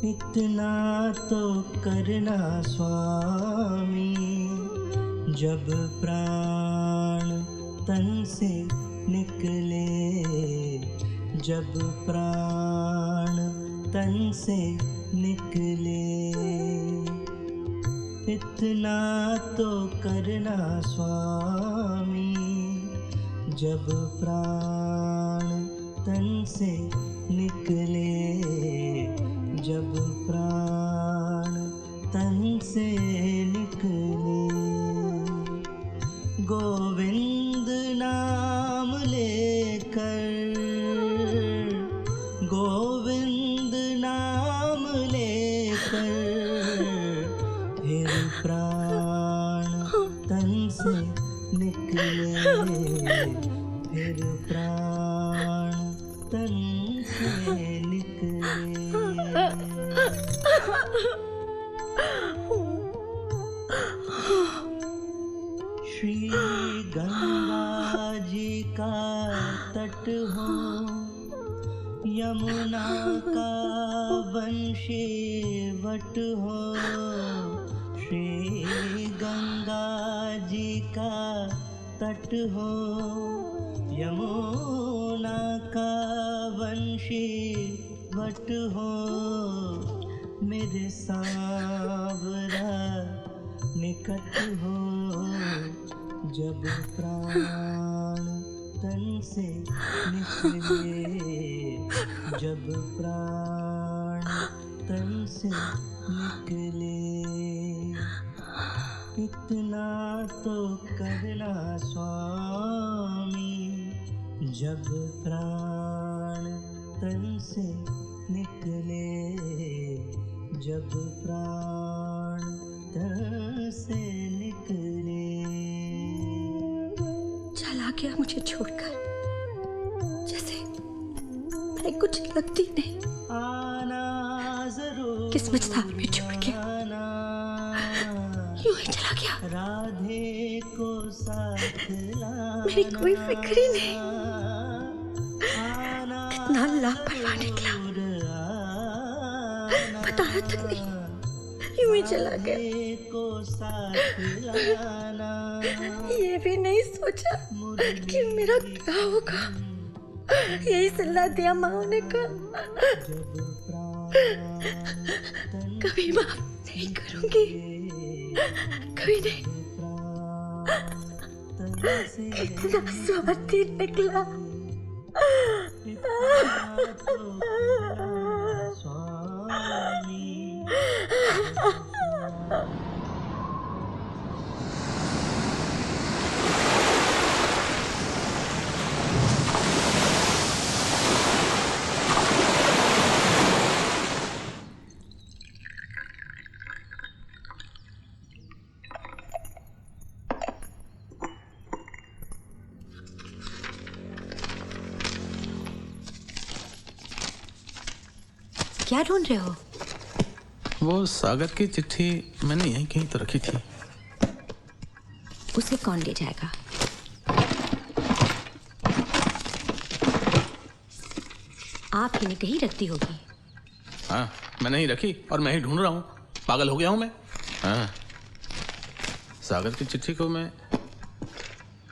इतना तो करना स्वामी, जब प्राण तन से निकले, जब प्राण तन से निकले। इतना तो करना स्वामी, जब प्राण तन से निकले, जब प्राण तन से निकले। गोविंद नाम लेकर, गोविंद नाम लेकर, फिर प्राण तन से निकले, फिर प्राण तन से निकले। श्री गंगा जी का तट हो, यमुना का वंशी वट हो। श्री गंगा जी का तट हो, यमुना का वंशी वट हो। मेरे सांवरा निकट हो, जब प्राण तन से निकले, जब प्राण तन से निकले। इतना तो करना स्वामी, जब प्राण तन से निकले, जब प्राण तन से निकले। चला गया मुझे छोड़कर, जैसे मैं कुछ लगती नहीं। आना जरूर किस्मतदार में छोड़ के यूं ही चला गया। राधे को साथ लाना, मेरी कोई फिक्र ही नहीं। इतना लापरवाह निकला, बताया तक नहीं, यूं ही चला गया। ये भी नहीं सोचा कि मेरा क्या होगा। यही सलाह दिया माँ ने कहा, कभी माफ नहीं करूंगी, कभी नहीं। इतना स्वार्थी निकला। क्या ढूंढ रहे हो? वो सागर की चिट्ठी मैंने यहीं कहीं तो रखी थी। उसे कौन ले जाएगा? आप ही ने कहीं रख दी होगी। हाँ, मैंने ही रखी और मैं ही ढूंढ रहा हूँ। पागल हो गया हूँ मैं। हाँ, सागर की चिट्ठी को मैं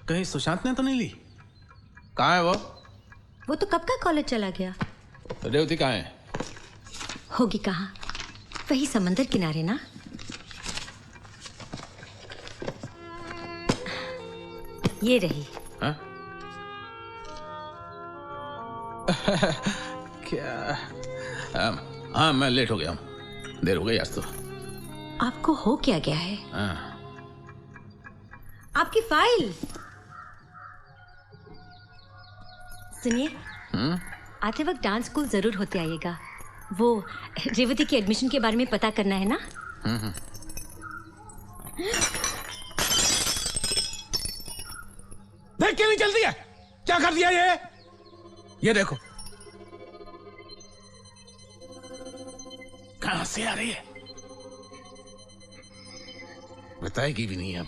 कहीं सुशांत ने तो नहीं ली? कहाँ है वो? वो तो कब का कॉलेज चला गया। रेवती कहाँ है? होगी कहाँ, वही समंदर किनारे ना। ये रही। हाँ? क्या? हाँ, मैं लेट हो गया हूँ, देर हो गई आज तो। आपको हो क्या गया है? हाँ। आपकी फाइल सुनिए। आते वक्त डांस स्कूल जरूर होते आइएगा। वो रेवती के एडमिशन के बारे में पता करना है ना। देख के नहीं चलती है, क्या कर दिया ये देखो कहां से आ रही है, बताएगी भी नहीं अब।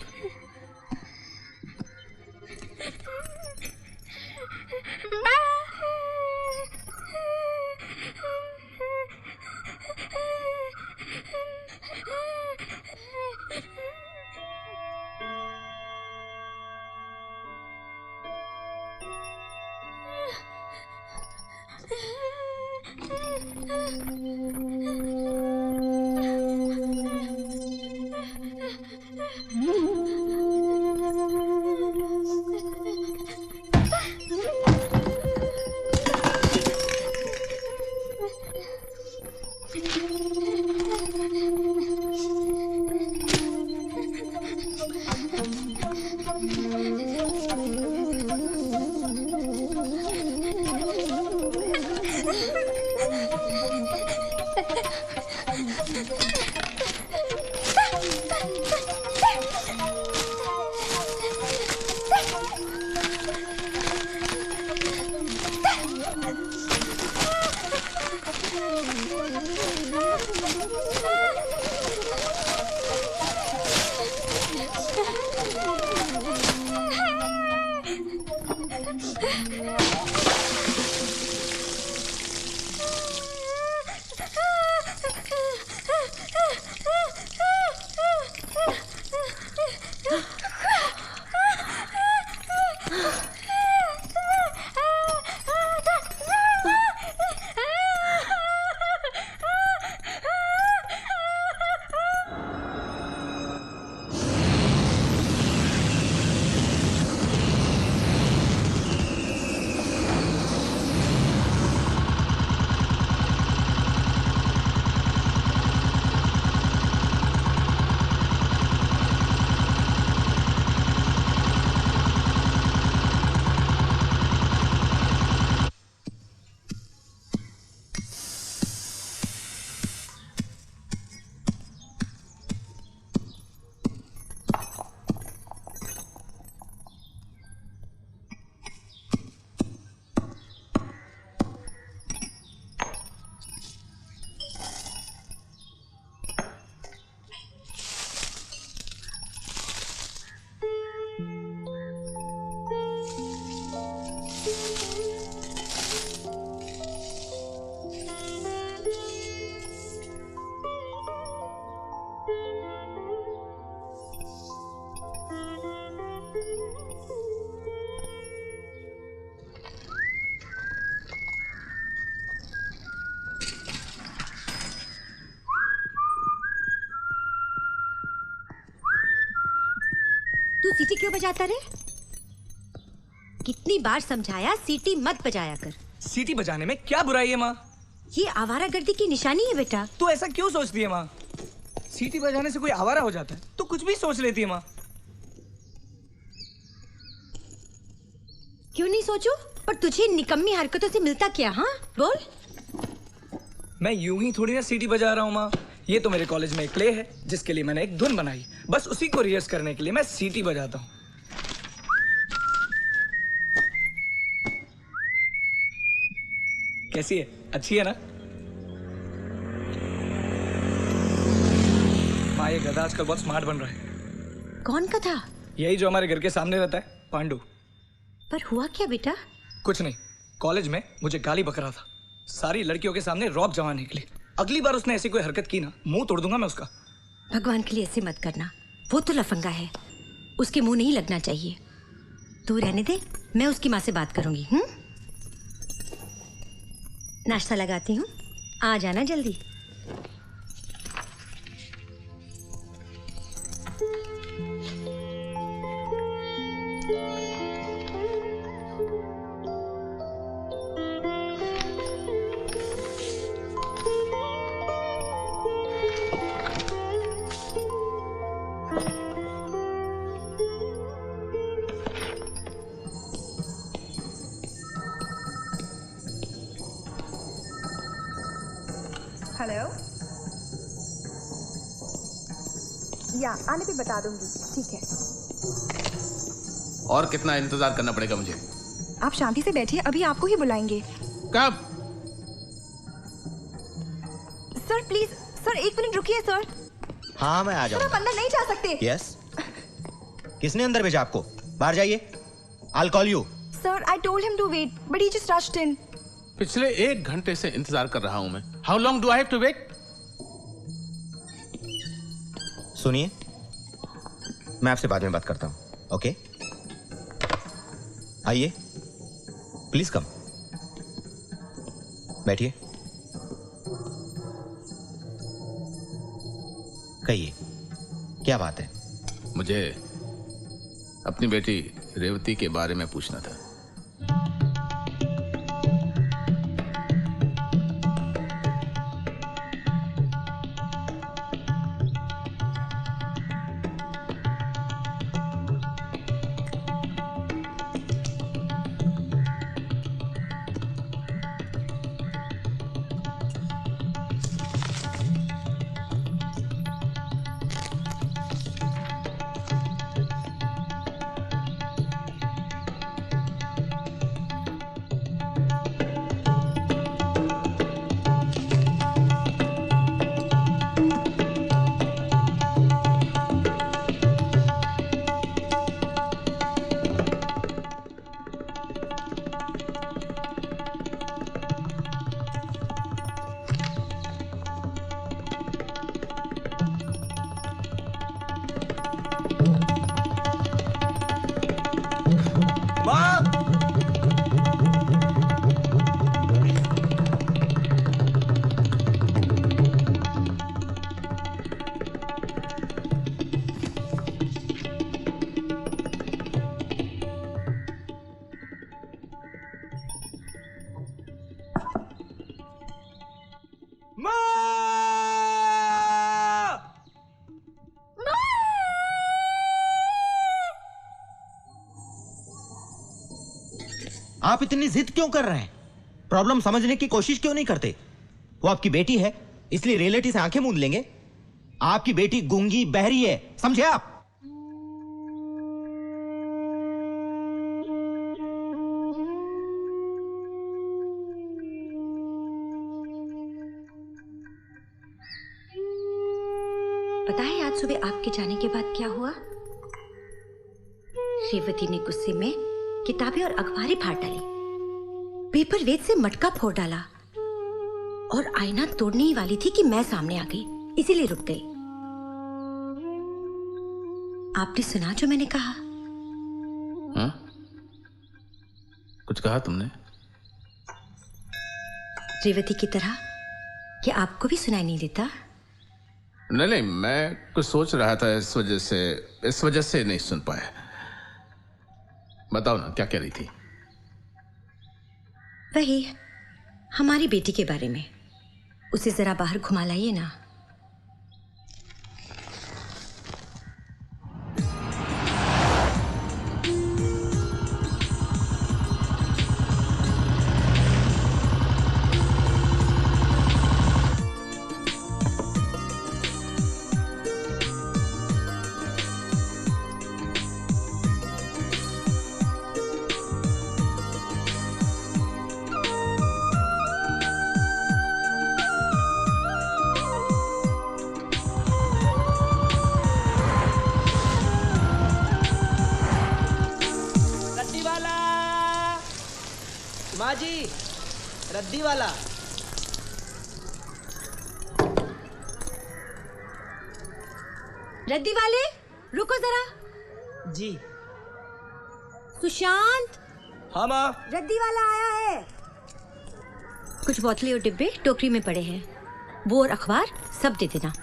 तू सीटी क्यों बजाता रे? कितनी बार समझाया सीटी मत बजाया कर। सीटी बजाने में क्या बुराई है माँ? ये आवारागर्दी की निशानी है बेटा। तू ऐसा क्यों सोचती है माँ? सीटी बजाने से कोई आवारा हो जाता है? तू कुछ भी सोच लेती है माँ। क्यों नहीं सोचूं? पर तुझे इन निकम्मी हरकतों से मिलता क्या? हाँ बोल। मैं यूं ही थोड़ी ना सीटी बजा रहा हूँ माँ। ये तो मेरे कॉलेज में एक प्ले है जिसके लिए मैंने एक धुन बनाई। बस उसी को रिहर्स करने के लिए मैं सीटी बजाता हूँ। कैसी है? अच्छी है ना? माँ ये गधा आजकल बहुत स्मार्ट बन रहा है। कौन का था? यही जो हमारे घर के सामने रहता है, पांडु। पर हुआ क्या बेटा? कुछ नहीं, कॉलेज में मुझे गाली बक रहा था। सारी लड़कियों के सामने रौब जमाने के लिए। अगली बार उसने ऐसी कोई हरकत की ना, मुंह तोड़ दूंगा मैं उसका। भगवान के लिए ऐसे मत करना, वो तो लफंगा है, उसके मुंह नहीं लगना चाहिए। तू रहने दे, मैं उसकी माँ से बात करूंगी। नाश्ता लगाती हूँ, आ जाना जल्दी। हेलो या आने पे बता दूंगी। ठीक है, और कितना इंतजार करना पड़ेगा मुझे? आप शांति से बैठिए, अभी आपको ही बुलाएंगे। कब? सर प्लीज, सर 1 मिनट रुकिए सर। हाँ मैं आ सर आप जाऊंगा। अंदर नहीं जा सकते। यस, किसने अंदर भेजा आपको? बाहर जाइए, I'll call you। Sir I told him to wait but he just rushed in. पिछले 1 घंटे से इंतजार कर रहा हूं मैं। How long do I have to wait? सुनिए, मैं आपसे बाद में बात करता हूँ, ओके? आइए, प्लीज कम, बैठिए। कहिए, क्या बात है? मुझे अपनी बेटी रेवती के बारे में पूछना था। आप इतनी जिद क्यों कर रहे हैं? प्रॉब्लम समझने की कोशिश क्यों नहीं करते? वो आपकी बेटी है, इसलिए रियलिटी से आंखें मूंद लेंगे? आपकी बेटी गूंगी बहरी है, समझे आप? पता है आज सुबह आपके जाने के बाद क्या हुआ? रेवती ने गुस्से में किताबें और अखबारें फाड़ डाली, पेपर वेट से मटका फोड़ डाला और आईना तोड़ने ही वाली थी कि मैं सामने आ गई, इसीलिए रुक गई। आपने सुना जो मैंने कहा? हाँ? कुछ कहा तुमने? रेवती की तरह क्या आपको भी सुनाई नहीं देता? नहीं, मैं कुछ सोच रहा था, इस वजह से नहीं सुन पाया। बताओ ना, क्या कह रही थी? वही हमारी बेटी के बारे में। उसे जरा बाहर घुमा लाइए ना। माँ जी, रद्दी वाला। रद्दी वाले, रुको जरा। जी। सुशांत, हाँ माँ। रद्दी वाला आया है। कुछ बोतलें और डिब्बे टोकरी में पड़े हैं, वो और अखबार सब दे देना।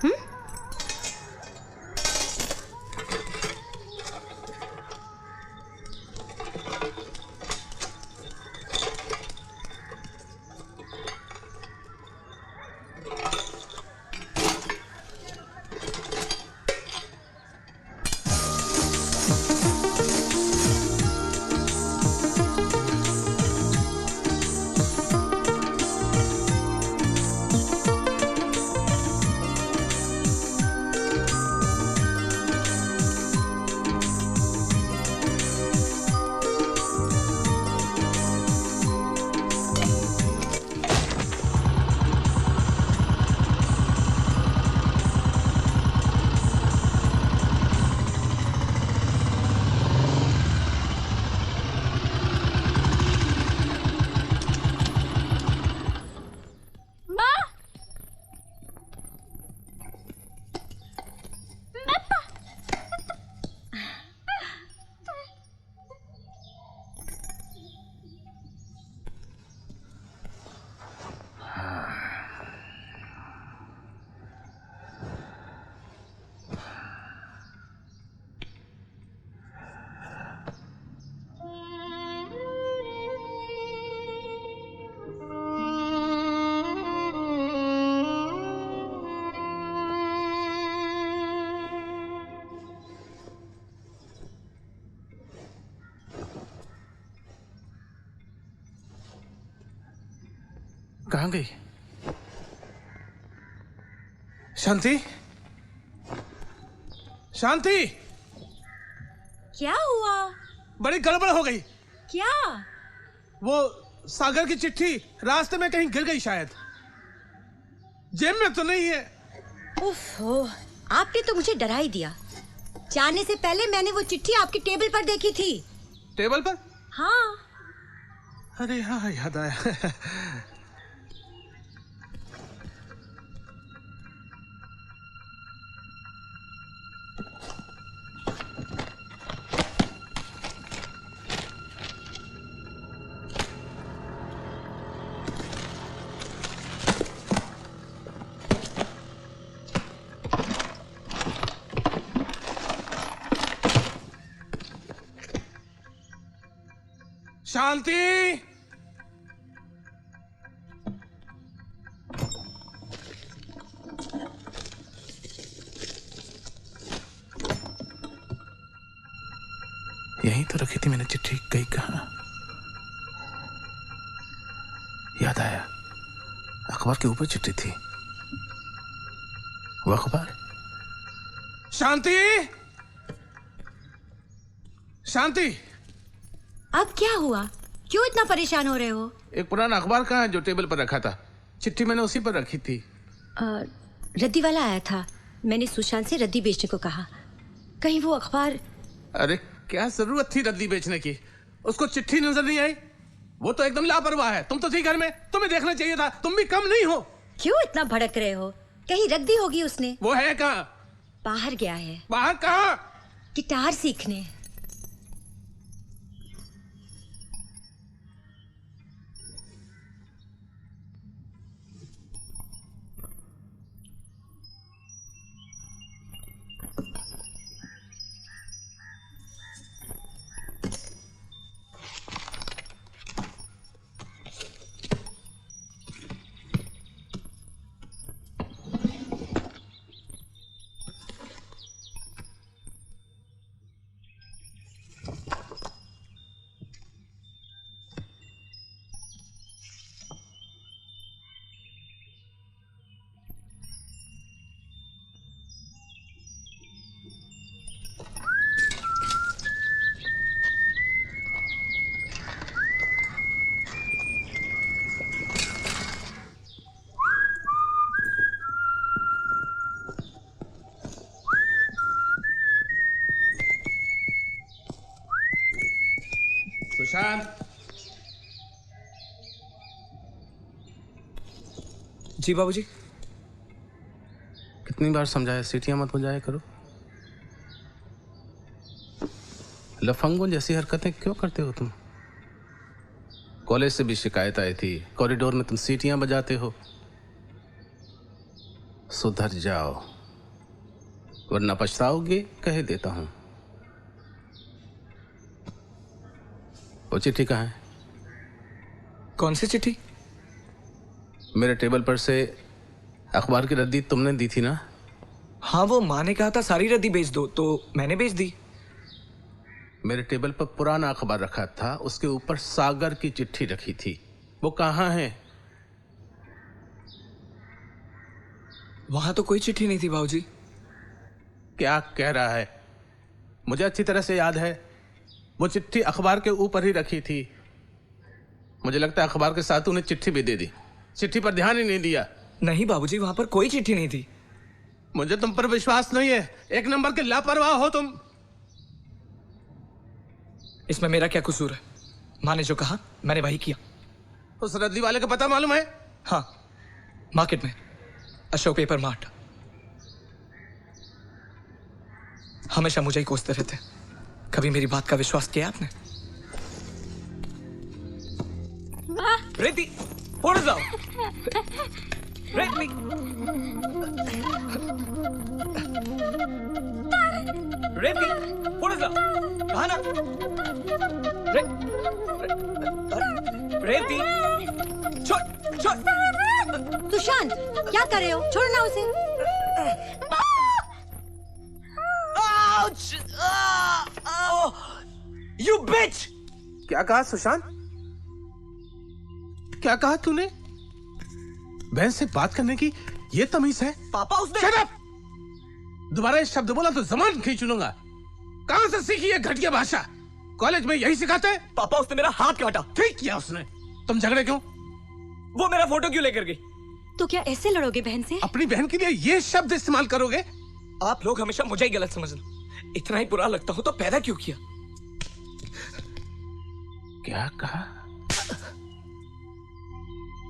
कहाँ गई? शांति, शांति, क्या हुआ? बड़ी गड़बड़ हो गई। क्या? वो सागर की चिट्ठी रास्ते में कहीं गिर गई शायद। जेब में तो नहीं है। ओफो, आपने तो मुझे डरा ही दिया। जाने से पहले मैंने वो चिट्ठी आपकी टेबल पर देखी थी। टेबल पर? हाँ। अरे हाँ, याद आया। शांति, यहीं तो रखी थी मैंने चिट्ठी, गई कहाँ? याद आया, अखबार के ऊपर चिट्ठी थी। वो अखबार। शांति, शांति, अब क्या हुआ? क्यों इतना परेशान हो रहे हो? एक पुराना अखबार कहाँ है जो टेबल पर रखा था? चिट्ठी मैंने उसी पर रखी थी। रद्दी वाला आया था, मैंने सुशांत से रद्दी बेचने को कहा। कहीं वो अखबार। अरे क्या जरूरत थी रद्दी बेचने की? उसको चिट्ठी नजर नहीं आई? वो तो एकदम लापरवाह है। तुम तो थी घर में, तुम्हें देखना चाहिए था। तुम भी कम नहीं हो। क्यों इतना भड़क रहे हो? कहीं रद्दी होगी उसने। वो है कहाँ? बाहर गया है। बाहर कहाँ? गिटार सीखने। सुशांत। जी बाबूजी। कितनी बार समझाया, सीटियां मत बजाया करो। लफंगों जैसी हरकतें क्यों करते हो तुम? कॉलेज से भी शिकायत आई थी, कॉरिडोर में तुम सीटियां बजाते हो। सुधर जाओ वरना पछताओगे, कह देता हूं। वो चिट्ठी कहाँ है? कौन सी चिट्ठी? मेरे टेबल पर से अखबार की रद्दी तुमने दी थी ना? हाँ, वो माँ ने कहा था सारी रद्दी बेच दो, तो मैंने बेच दी। मेरे टेबल पर पुराना अखबार रखा था, उसके ऊपर सागर की चिट्ठी रखी थी। वो कहाँ है? वहां तो कोई चिट्ठी नहीं थी बाबूजी। क्या कह रहा है? मुझे अच्छी तरह से याद है, वो चिट्ठी अखबार के ऊपर ही रखी थी। मुझे लगता है अखबार के साथ उन्हें चिट्ठी भी दे दी। चिट्ठी पर ध्यान ही नहीं दिया। नहीं बाबूजी, वहां पर कोई चिट्ठी नहीं थी। मुझे तुम पर विश्वास नहीं है। एक नंबर के लापरवाह हो तुम। इसमें मेरा क्या कसूर है? माँ ने जो कहा मैंने वही किया। उस रद्दी वाले का पता मालूम है? हाँ, मार्केट में, अशोक पेपर मार्ट। हमेशा मुझे ही कोसते रहते। कभी मेरी बात का विश्वास किया आपने? रेती, उड़ जाओ। रेती, रेती, उड़ जाओ। कहा ना? रेती, छोड़, छोड़। सुशांत, क्या कर रहे हो? छोड़ो ना उसे। You bitch! क्या कहा सुशांत? क्या कहा तूने? बहन से बात करने की ये तमीज है? पापा उसने Shut up! दोबारा ये शब्द बोला तो जबान खींच लूंगा। कहां से सीखी ये घटिया भाषा? कॉलेज में यही सिखाते हैं? पापा उसने मेरा हाथ काटा। ठीक किया उसने। तुम झगड़े क्यों? वो मेरा फोटो क्यों लेकर गई? तो क्या ऐसे लड़ोगे बहन से? अपनी बहन के लिए ये शब्द इस्तेमाल करोगे? आप लोग हमेशा मुझे ही गलत समझना। इतना ही बुरा लगता हूं तो पैदा क्यों किया? क्या कहा?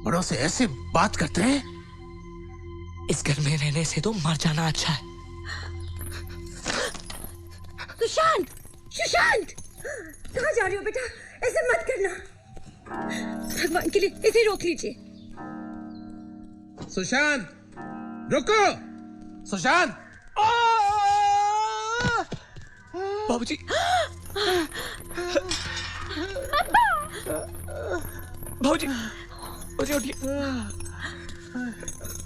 बड़ों से ऐसे बात करते हैं? इस घर में रहने से तो मर जाना अच्छा है। सुशांत, सुशांत, कहाँ जा रही हो बेटा? ऐसे मत करना, भगवान के लिए इसे रोक लीजिए। सुशांत, रुको! सुशांत! बाबूजी, बाबूजी, बाबूजी उठिए।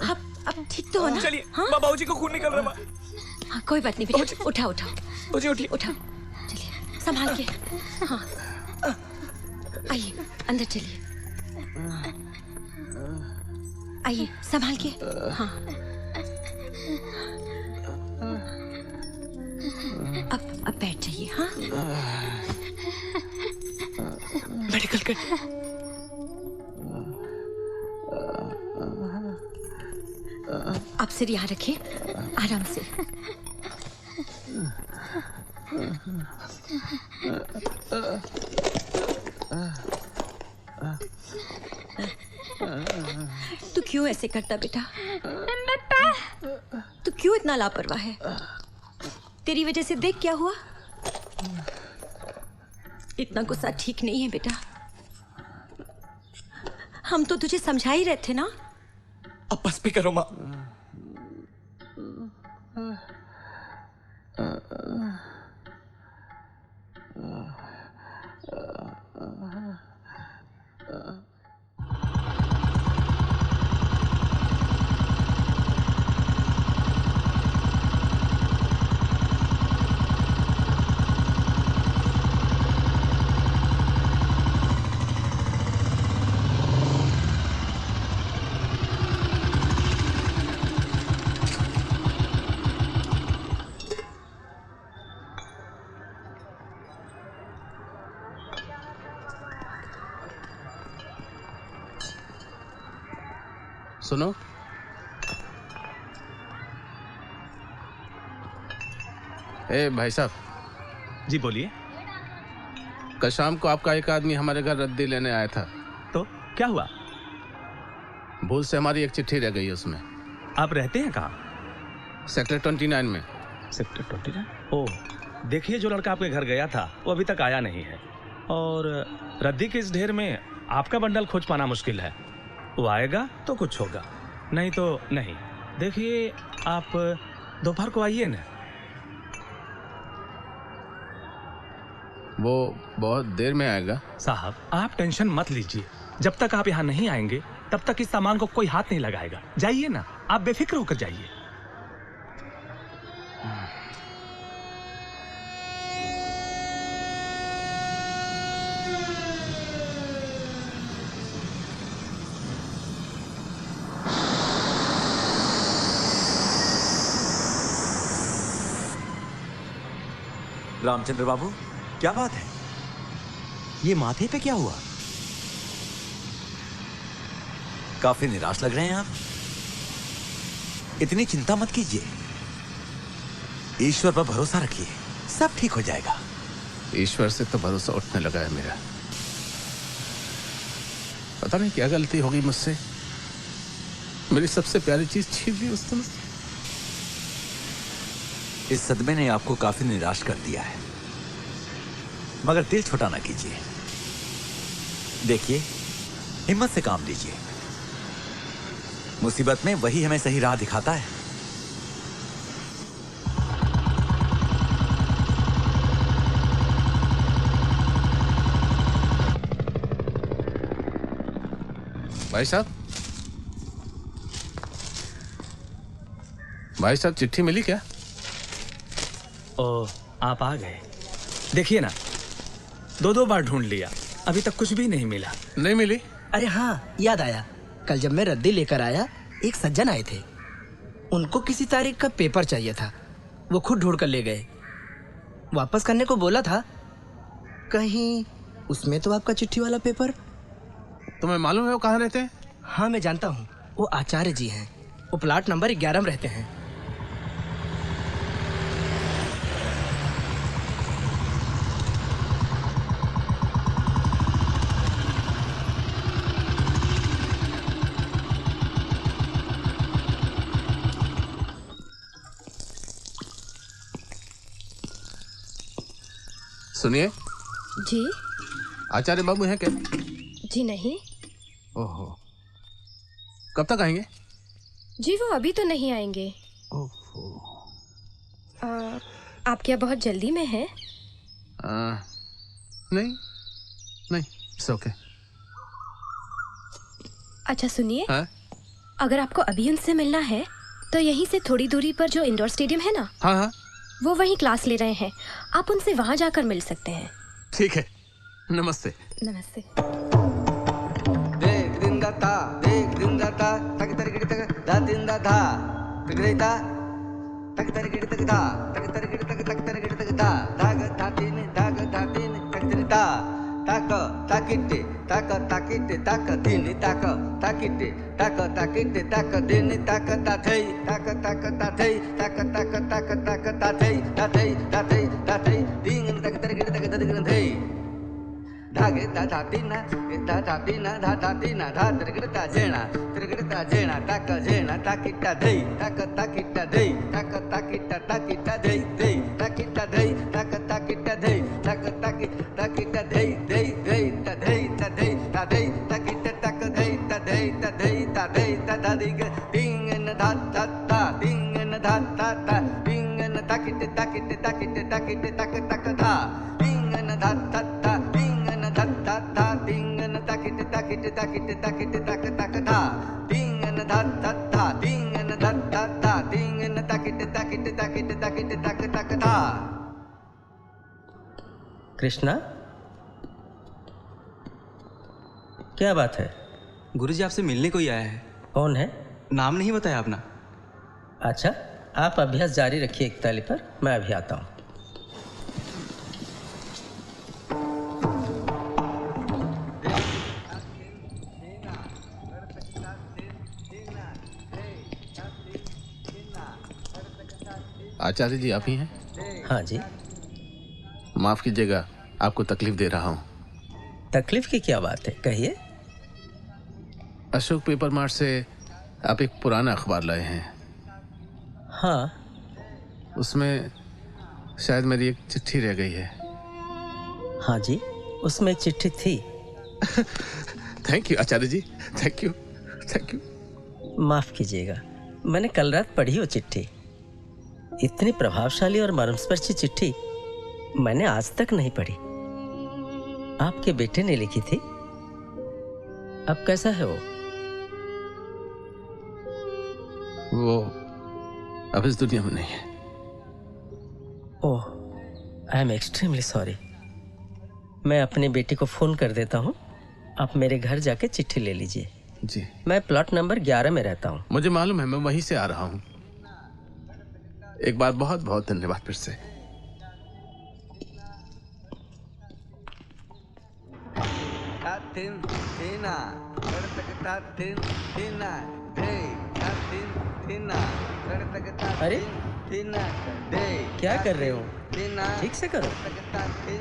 अब ठीक तो हो ना? चलिए, हाँ? बाबूजी को खून निकल रहा है। हाँ, कोई बात नहीं बेटा, उठाओ उठाओ बाबूजी उठिए। उठाओ, चलिए संभाल के। हाँ, आइए अंदर चलिए, आइए संभाल के। हाँ, अब बैठ जाइए। हाँ, मेडिकल कर। आप सिर यहाँ रखिए, आराम से। तू क्यों ऐसे करता बेटा? तू क्यों इतना लापरवाह है? तेरी वजह से देख क्या हुआ। इतना गुस्सा ठीक नहीं है बेटा। हम तो तुझे समझा ही रहे थे ना। अब बस भी करो माँ। सुनो, ए भाई साहब। जी बोलिए। कल शाम को आपका एक आदमी हमारे घर रद्दी लेने आया था। तो क्या हुआ? भूल से हमारी एक चिट्ठी रह गई उसमें। आप रहते हैं कहाँ? सेक्टर 29 में। सेक्टर 29? ओह, देखिए जो लड़का आपके घर गया था वो अभी तक आया नहीं है, और रद्दी के इस ढेर में आपका बंडल खोज पाना मुश्किल है। वो आएगा तो कुछ होगा, नहीं तो नहीं। देखिए आप दोपहर को आइए ना। वो बहुत देर में आएगा। साहब आप टेंशन मत लीजिए, जब तक आप यहाँ नहीं आएंगे तब तक इस सामान को कोई हाथ नहीं लगाएगा। जाइए ना, आप बेफिक्र होकर जाइए। रामचंद्र बाबू, क्या बात है? ये माथे पे क्या हुआ? काफी निराश लग रहे हैं आप। इतनी चिंता मत कीजिए, ईश्वर पर भरोसा रखिए, सब ठीक हो जाएगा। ईश्वर से तो भरोसा उठने लगा है मेरा। पता नहीं क्या गलती होगी मुझसे, मेरी सबसे प्यारी चीज छीन ली उसने। इस सदमे ने आपको काफी निराश कर दिया है, मगर दिल छोटा ना कीजिए। देखिए, हिम्मत से काम लीजिए। मुसीबत में वही हमें सही राह दिखाता है। भाई साहब, भाई साहब चिट्ठी मिली क्या? ओ, आप आ गए। देखिए ना, दो बार ढूंढ लिया, अभी तक कुछ भी नहीं मिला। नहीं मिली? अरे हाँ, याद आया, कल जब मैं रद्दी लेकर आया, एक सज्जन आए थे। उनको किसी तारीख का पेपर चाहिए था। वो खुद ढूंढ कर ले गए। वापस करने को बोला था। कहीं उसमें तो आपका चिट्ठी वाला पेपर। तुम्हें मालूम है वो कहाँ रहते हैं? हाँ, मैं जानता हूँ। वो आचार्य जी हैं। वो प्लाट नंबर 11 में रहते हैं। सुनिए, जी आचार्य बाबू हैं क्या? जी नहीं ओहो, कब तक आएंगे? जी, वो अभी तो नहीं आएंगे। ओहो। आप क्या बहुत जल्दी में हैं? नहीं नहीं, इट्स ओके। अच्छा सुनिए, हाँ? अगर आपको अभी उनसे मिलना है तो यहीं से थोड़ी दूरी पर जो इंडोर स्टेडियम है ना, हाँ हाँ, वो वहीं क्लास ले रहे हैं। आप उनसे वहां जाकर मिल सकते हैं। ठीक है, नमस्ते। नमस्ते। देख दिन दाता तक तरगिड़ तक दा दिन दाता तगरेता तक तरगिड़ तक दा तक तरगिड़ तक दा दाग धातीन तक तरता ताक ताकिटे ताक दिन ताकिटे ताक दिन ताक ताथई ताथई दिन तक तरगिड़ तक धई धागे धा तीना धा तिरगिड़ता जेना ताकिटा धई ताकिटा धई ताकिटा धई ताकिटा धई ताकिटा धई ताकिटा धई ताकिटा दिग डिंगन धा डिंगन धा डिंगन ताकिटे धा डिंगन धा डिंगन धा डिंगन ताकिटे धा डिंगन धा डिंगन डिंगन ताकिटे धा। कृष्णा, क्या बात है? गुरुजी आपसे मिलने को ही आया है। कौन है? नाम नहीं बताया अपना। अच्छा, आप अभ्यास जारी रखिए एक ताली पर, मैं अभी आता हूँ। आचार्य जी आप ही हैं? हाँ जी। माफ कीजिएगा, आपको तकलीफ दे रहा हूँ। तकलीफ की क्या बात है, कहिए। अशोक पेपर मार्ट से आप एक पुराना अखबार लाए हैं। हाँ, उसमें शायद मेरी एक चिट्ठी रह गई है। हाँ जी, उसमें एक चिट्ठी थी। Thank you Acharya ji, thank you. माफ कीजिएगा, मैंने कल रात पढ़ी वो चिट्ठी। इतनी प्रभावशाली और मर्मस्पर्शी चिट्ठी मैंने आज तक नहीं पढ़ी। आपके बेटे ने लिखी थी। अब कैसा है वो अब इस दुनिया में नहीं है। ओह, आई एम एक्सट्रीमली सॉरी। मैं अपनी बेटी को फोन कर देता हूँ, आप मेरे घर जाके चिट्ठी ले लीजिए। जी। मैं प्लॉट नंबर 11 में रहता हूँ। मुझे मालूम है, मैं वहीं से आ रहा हूँ। एक बार बहुत बहुत धन्यवाद फिर से। अरे क्या कर रहे हो? ठीक से करो।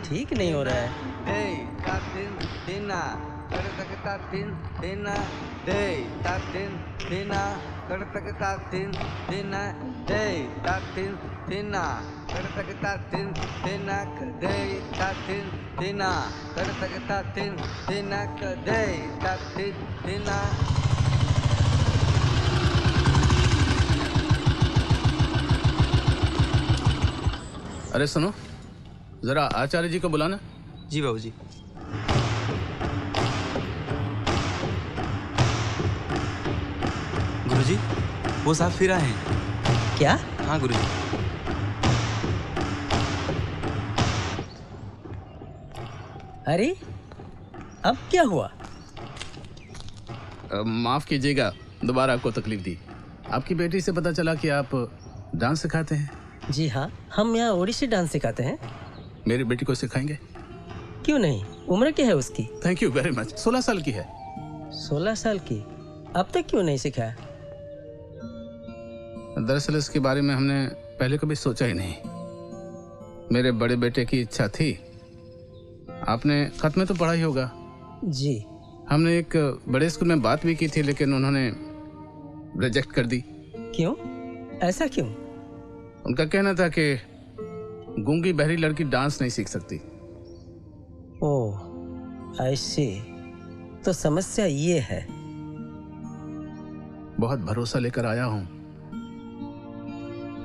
ठीक नहीं हो रहा है। अरे सुनो, जरा आचार्य जी को बुलाना। जी बाबूजी। गुरुजी, वो साहब फिर आए हैं। क्या? हाँ गुरुजी। अरे अब क्या हुआ? माफ़ कीजिएगा, दोबारा आपको तकलीफ दी। आपकी बेटी से पता चला कि आप डांस सिखाते हैं। जी हाँ, हम यहाँ ओडिसी डांस सिखाते हैं। मेरी बेटी को सिखाएंगे? क्यों नहीं, उम्र क्या है उसकी? Thank you very much. 16 साल की है। 16 साल की? अब तक क्यों नहीं सिखाया? दरअसल इसके बारे में हमने पहले कभी सोचा ही नहीं। मेरे बड़े बेटे की इच्छा थी। आपने खत में तो पढ़ा ही होगा। जी। हमने एक बड़े स्कूल में बात भी की थी, लेकिन उन्होंने रिजेक्ट कर दी। क्यों? ऐसा क्यों? उनका कहना था कि गूंगी बहरी लड़की डांस नहीं सीख सकती। ओह, आई सी। तो समस्या ये है। बहुत भरोसा लेकर आया हूं,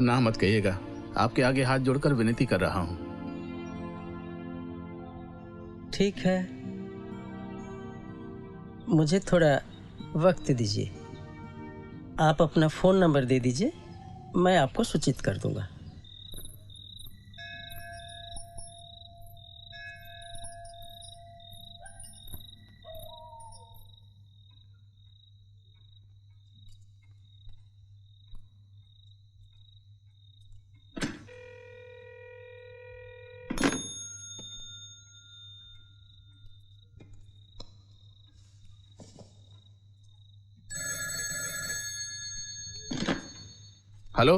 ना मत कहिएगा। आपके आगे हाथ जोड़कर विनती कर रहा हूं। ठीक है, मुझे थोड़ा वक्त दीजिए। आप अपना फ़ोन नंबर दे दीजिए, मैं आपको सूचित कर दूंगा। हेलो,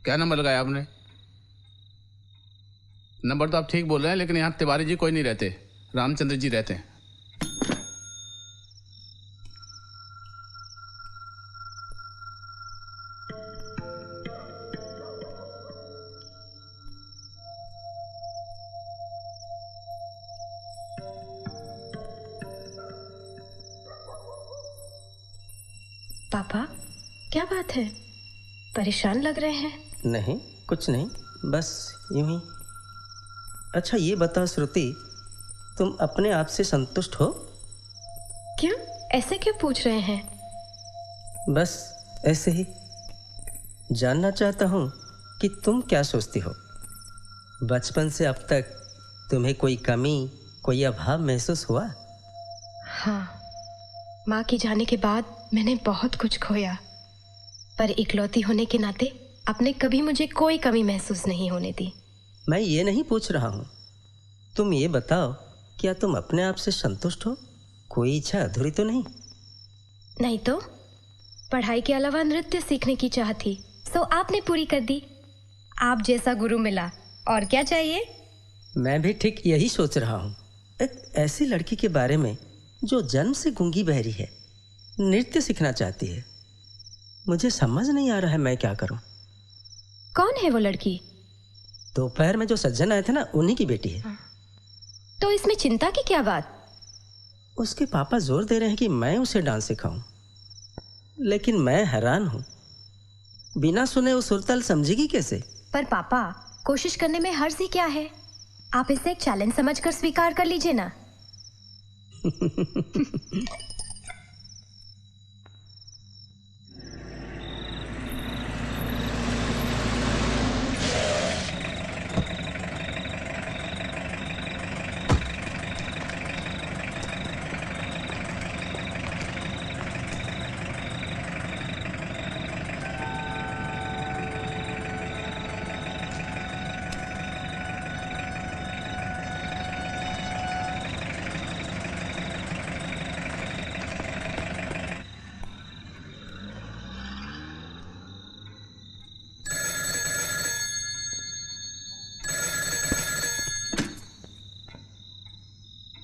क्या नंबर लगाया आपने? नंबर तो आप ठीक बोल रहे हैं, लेकिन यहाँ तिवारी जी कोई नहीं रहते, रामचंद्र जी रहते हैं। पापा, क्या बात है? परेशान लग रहे हैं। नहीं, कुछ नहीं, बस यूं ही। अच्छा ये बताओ श्रुति, तुम अपने आप से संतुष्ट हो? क्यों? ऐसे क्यों पूछ रहे हैं? बस ऐसे ही जानना चाहता हूँ कि तुम क्या सोचती हो। बचपन से अब तक तुम्हें कोई कमी, कोई अभाव महसूस हुआ? हाँ, माँ के जाने के बाद मैंने बहुत कुछ खोया, पर इकलौती होने के नाते आपने कभी मुझे कोई कमी महसूस नहीं होने दी। मैं ये नहीं पूछ रहा हूँ, तुम ये बताओ, क्या तुम अपने आप से संतुष्ट हो? कोई इच्छा अधूरी तो नहीं? नहीं तो, पढ़ाई के अलावा नृत्य सीखने की चाह थी, सो आपने पूरी कर दी। आप जैसा गुरु मिला, और क्या चाहिए? मैं भी ठीक यही सोच रहा हूँ। एक ऐसी लड़की के बारे में जो जन्म से गूंगी बहरी है, नृत्य सीखना चाहती है। मुझे समझ नहीं आ रहा है मैं क्या करूं। कौन है वो लड़की? दोपहर में जो सज्जन आए थे ना, उन्हीं की बेटी है। तो इसमें चिंता की क्या बात? उसके पापा जोर दे रहे हैं कि मैं उसे डांस सिखाऊं, लेकिन मैं हैरान हूं, बिना सुने वो सुरताल समझेगी कैसे? पर पापा, कोशिश करने में हर्ज ही क्या है? आप इसे एक चैलेंज समझकर स्वीकार कर लीजिए ना।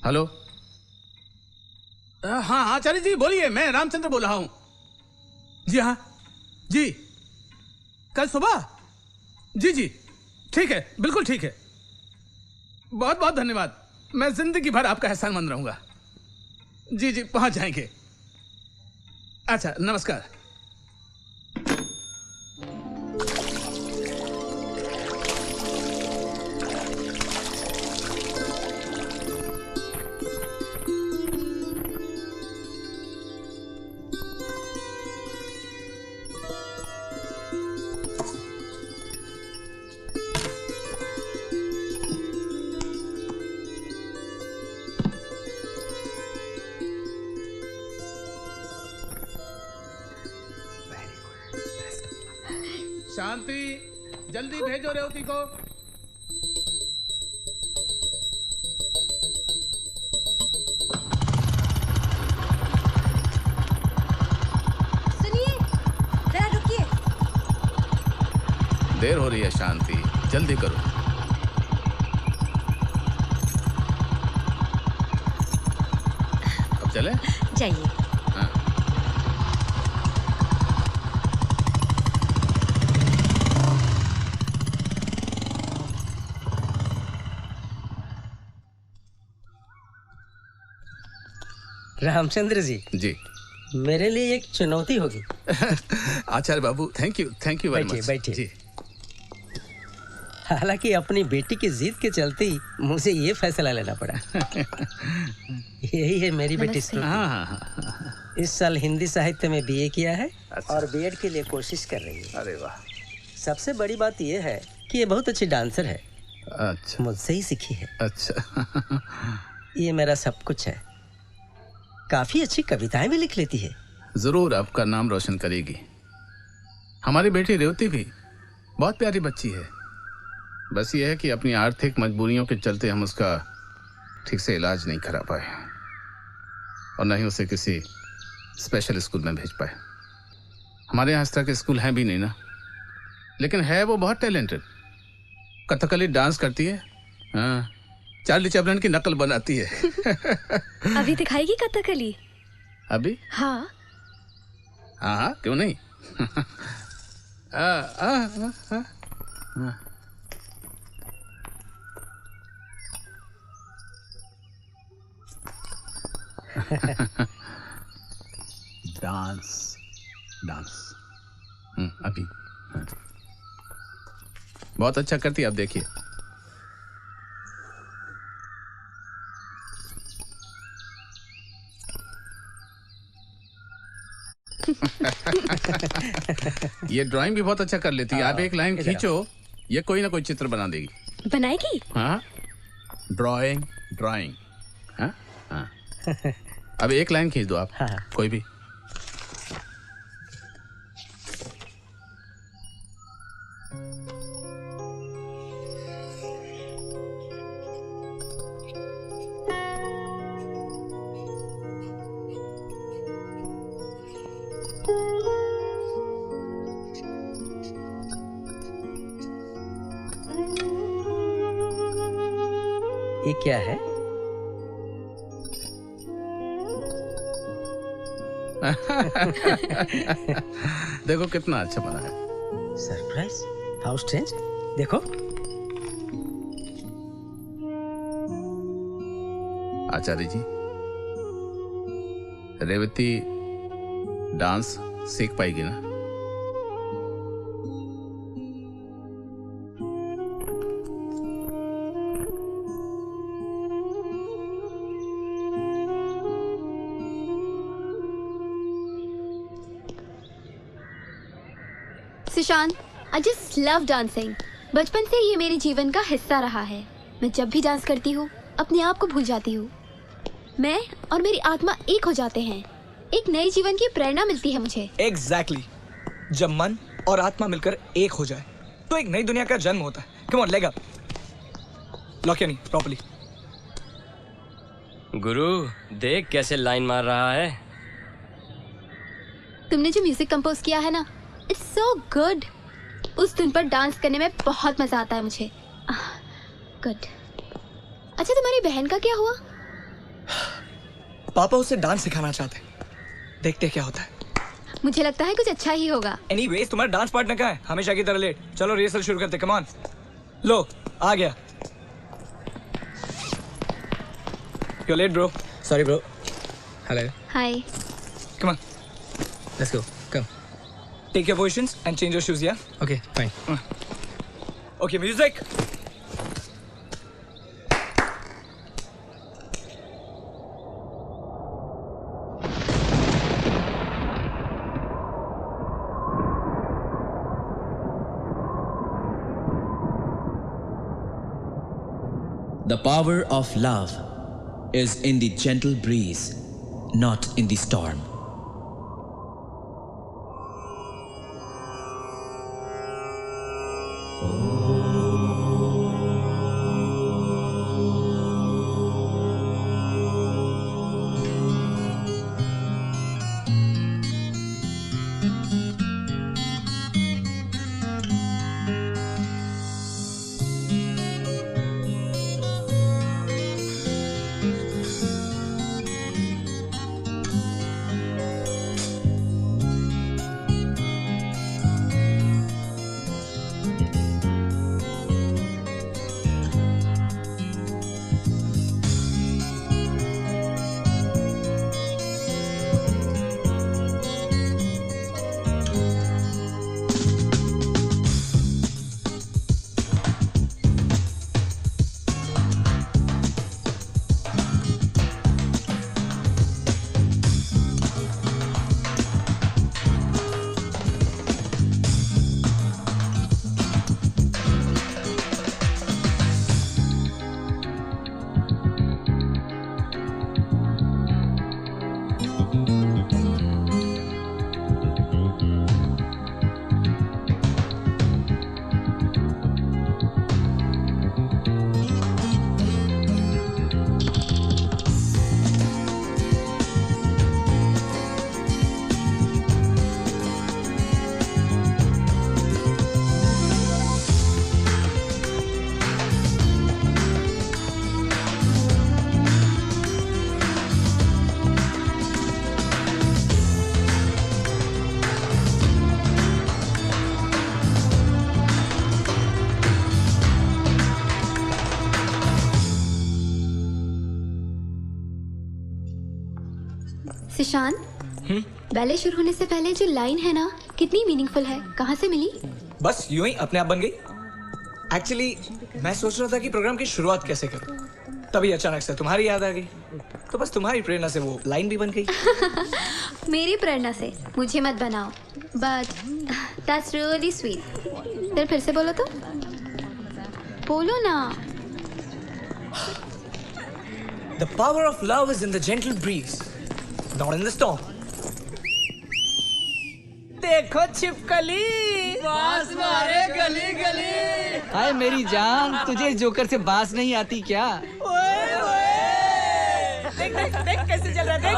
हेलो। हाँ आचार्य जी बोलिए, मैं रामचंद्र बोल रहा हूँ। जी हाँ जी, कल सुबह? जी जी ठीक है, बिल्कुल ठीक है। बहुत बहुत धन्यवाद, मैं जिंदगी भर आपका एहसानमंद रहूंगा। जी जी पहुंच जाएंगे। अच्छा नमस्कार। शांति, जल्दी भेजो रेवती को। सुनिए, जरा रुकिए। देर हो रही है शांति, जल्दी करो। अब चले? जाइए। रामचंद्र जी जी, मेरे लिए एक चुनौती होगी। आचार्य बाबू, थैंक यू वेरी मच। बैठिए। जी। हालांकि अपनी बेटी की जिद के चलते ही मुझे ये फैसला लेना पड़ा। यही है मेरी बेटी श्रुति। हाँ। इस साल हिंदी साहित्य में बीए किया है और बीएड के लिए कोशिश कर रही है। अरे वाह। सबसे बड़ी बात यह है कि ये बहुत अच्छी डांसर है। अच्छा। मुझसे ही सीखी है। अच्छा। ये मेरा सब कुछ है। काफी अच्छी कविताएं भी लिख लेती है। जरूर आपका नाम रोशन करेगी। हमारी बेटी रेवती भी बहुत प्यारी बच्ची है। बस ये है कि अपनी आर्थिक मजबूरियों के चलते हम उसका ठीक से इलाज नहीं करा पाए और न ही उसे किसी स्पेशल स्कूल में भेज पाए। हमारे यहाँ इस तरह के स्कूल हैं भी नहीं ना। लेकिन है वो बहुत टैलेंटेड। कथकली डांस करती है। हाँ, चार्ली चैपलिन की नकल बनाती है। अभी दिखाएगी कथकली? अभी? हाँ हाँ, क्यों नहीं। डांस डांस अभी। हाँ। बहुत अच्छा करती है, आप देखिए। ये ड्राइंग भी बहुत अच्छा कर लेती है। आप एक लाइन खींचो, ये कोई ना कोई चित्र बना देगी। बनाएगी? हाँ, ड्राइंग। हाँ हाँ। अब एक लाइन खींच दो आप। हाँ। कोई भी। ये क्या है? देखो कितना अच्छा बना है। सरप्राइज? How strange. देखो। आचार्य जी, रेवती डांस सीख पाएगी ना? Sushant, I just love dancing. बचपन से ये मेरे जीवन का हिस्सा रहा है। मैं जब भी डांस करती हूँ अपने आप को भूल जाती हूँ। मैं और मेरी आत्मा एक हो जाते हैं। एक नए जीवन की प्रेरणा मिलती है मुझे। Exactly. जब मन और आत्मा मिलकर एक हो जाए तो एक नई दुनिया का जन्म होता है। Come on, leg up. Lock या नहीं प्रॉपर्ली। गुरु देख कैसे लाइन मार रहा है। तुमने जो म्यूजिक कंपोज किया है ना, इट्स सो गुड। उस धुन पर डांस करने में बहुत मजा आता है मुझे। गुड। अच्छा, तुम्हारी बहन का क्या हुआ? पापा उसे डांस सिखाना चाहते हैं। देखते क्या होता है। मुझे लगता है कुछ अच्छा ही होगा। एनीवेज, तुम्हारा डांस पार्टनर कहाँ है? हमेशा की तरह लेट। चलो रिहर्सल शुरू करते। Come on. लो, आ गया। You're late, bro. Sorry, bro. Hello. Hi. Come on. Let's go. Come. Take your positions and change your shoes, yeah? Okay, fine. Okay, music. The power of love is in the gentle breeze, not in the storm. Sushant, ballet शुरू होने से पहले जो line है ना, कितनी meaningful है। कहाँ से मिली? बस यूं ही अपने आप बन गई। एक्चुअली मैं सोच रहा था कि प्रोग्राम की शुरुआत कैसे करूं, तभी अचानक से तुम्हारी याद आ गई, तो बस तुम्हारी प्रेरणा से वो लाइन भी बन गई। मेरी प्रेरणा से मुझे मत बनाओ, बट दैट्स रियली स्वीट। फिर से बोलो तो, बोलो ना। The power of love is in the gentle breeze, not in the storm. देखो छिपकली, बांस मारे गली गली। हाय मेरी जान, तुझे जोकर से बांस नहीं आती क्या? देख देख देख कैसे चल रहा है,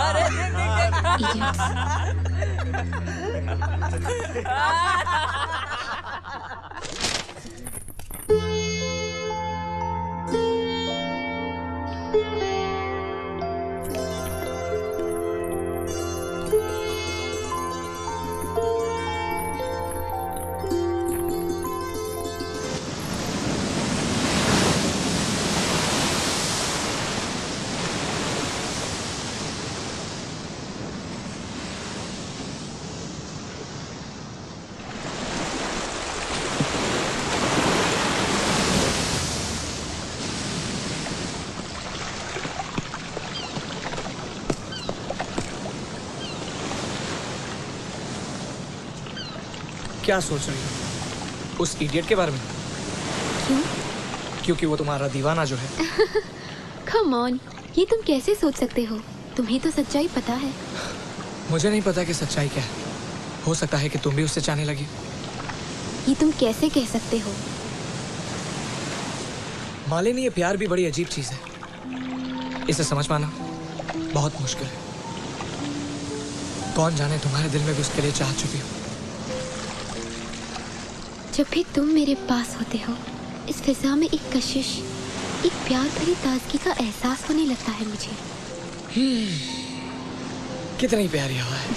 क्या सोच रही हो उस इडियट के बारे में? क्यों? क्योंकि वो तुम्हारा दीवाना जो है। कम ऑन, ये तुम कैसे सोच सकते हो? तुम्हें तो सच्चाई पता है। मुझे नहीं पता कि सच्चाई क्या है। हो सकता है कि तुम भी उससे चाहने लगी। ये तुम कैसे कह सकते हो? मालिनी, ये प्यार भी बड़ी अजीब चीज है। इसे समझ पाना बहुत मुश्किल है। कौन जाने तुम्हारे दिल में भी उसके लिए चाह छुपी हो। जब भी तुम मेरे पास होते हो, इस फिजा में एक कशिश, एक प्यार भरी ताजगी का एहसास होने लगता है मुझे। कितनी प्यारी हवा है।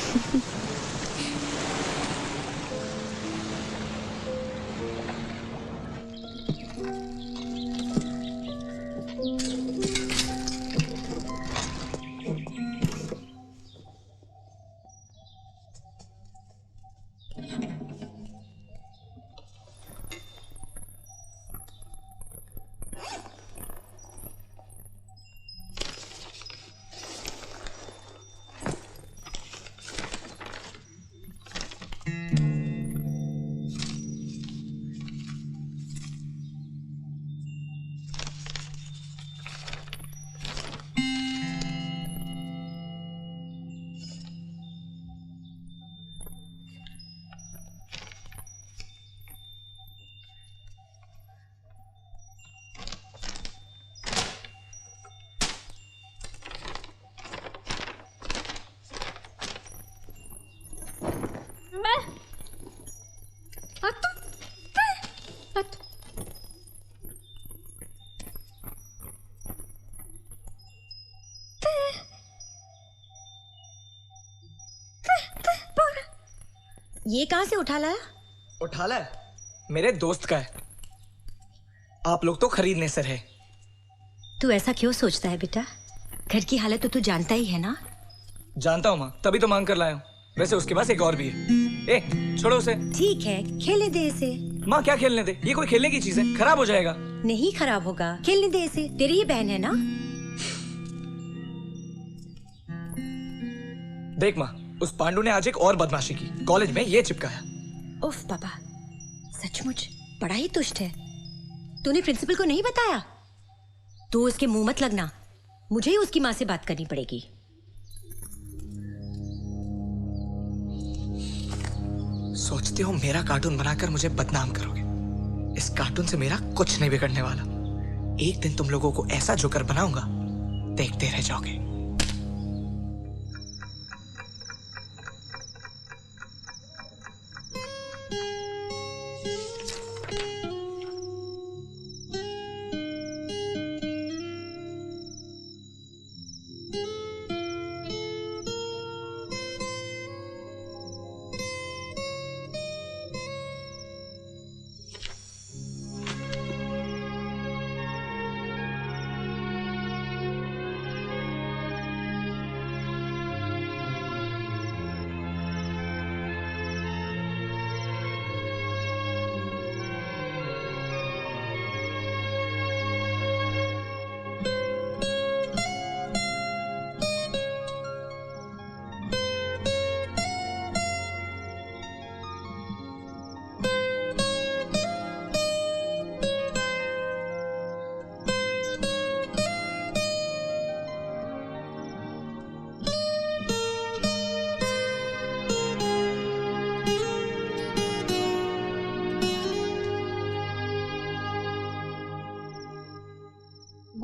ये कहाँ से उठा लाया? उठा लाया? मेरे दोस्त का है। आप लोग तो खरीदने से रहे। तू ऐसा क्यों सोचता है बेटा? घर की हालत तो तू जानता ही है ना। जानता हूँ माँ, तभी तो मांग कर लाया हूँ। वैसे उसके पास एक और भी है। ए, छोड़ो उसे। ठीक है, खेलने दे इसे। माँ क्या खेलने दे? ये कोई खेलने की चीज है, खराब हो जाएगा। नहीं खराब होगा, खेलने दे इसे। तेरी ही बहन है ना। देख माँ, उस पांडु ने आज एक और बदमाशी की। कॉलेज में ये चिपकाया। उफ बाबा, सचमुच बड़ा ही तुष्ट है। तूने प्रिंसिपल को नहीं बताया? तू उसके मुंह मत लगना, मुझे ही उसकी माँ से बात करनी पड़ेगी। सोचते हो मेरा कार्टून बनाकर मुझे बदनाम करोगे? इस कार्टून से मेरा कुछ नहीं बिगड़ने वाला। एक दिन तुम लोगों को ऐसा जोकर बनाऊंगा, देखते रह जाओगे।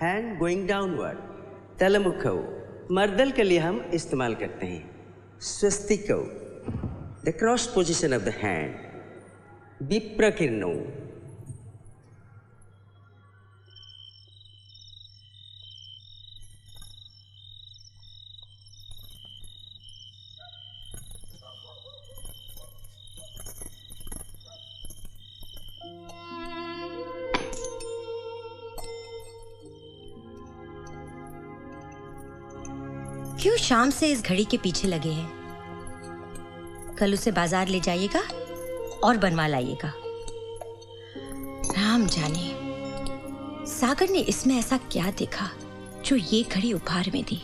Hand going downward. तलमुखौ मर्दल के लिए हम इस्तेमाल करते हैं। स्वस्तिकौ the cross position of the hand. विप्रकीर्णौ क्यों शाम से इस घड़ी के पीछे लगे हैं? कल उसे बाजार ले जाइएगा और बनवा लाइएगा। राम जाने सागर ने इसमें ऐसा क्या देखा जो ये घड़ी उपहार में दी।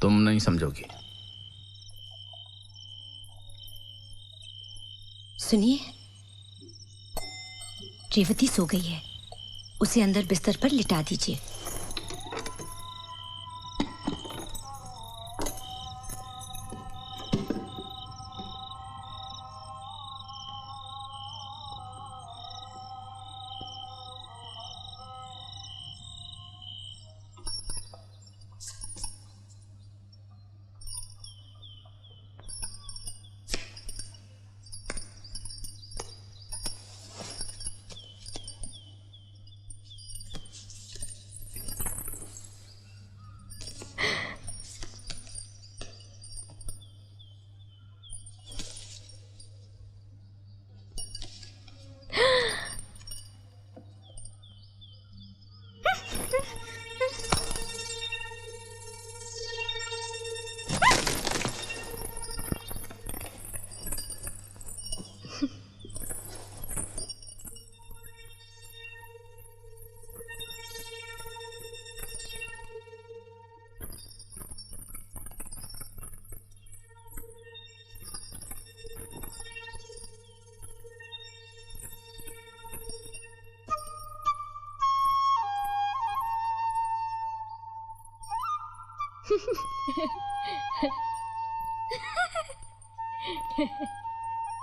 तुम नहीं समझोगी। सुनिए, रेवती सो गई है, उसे अंदर बिस्तर पर लिटा दीजिए।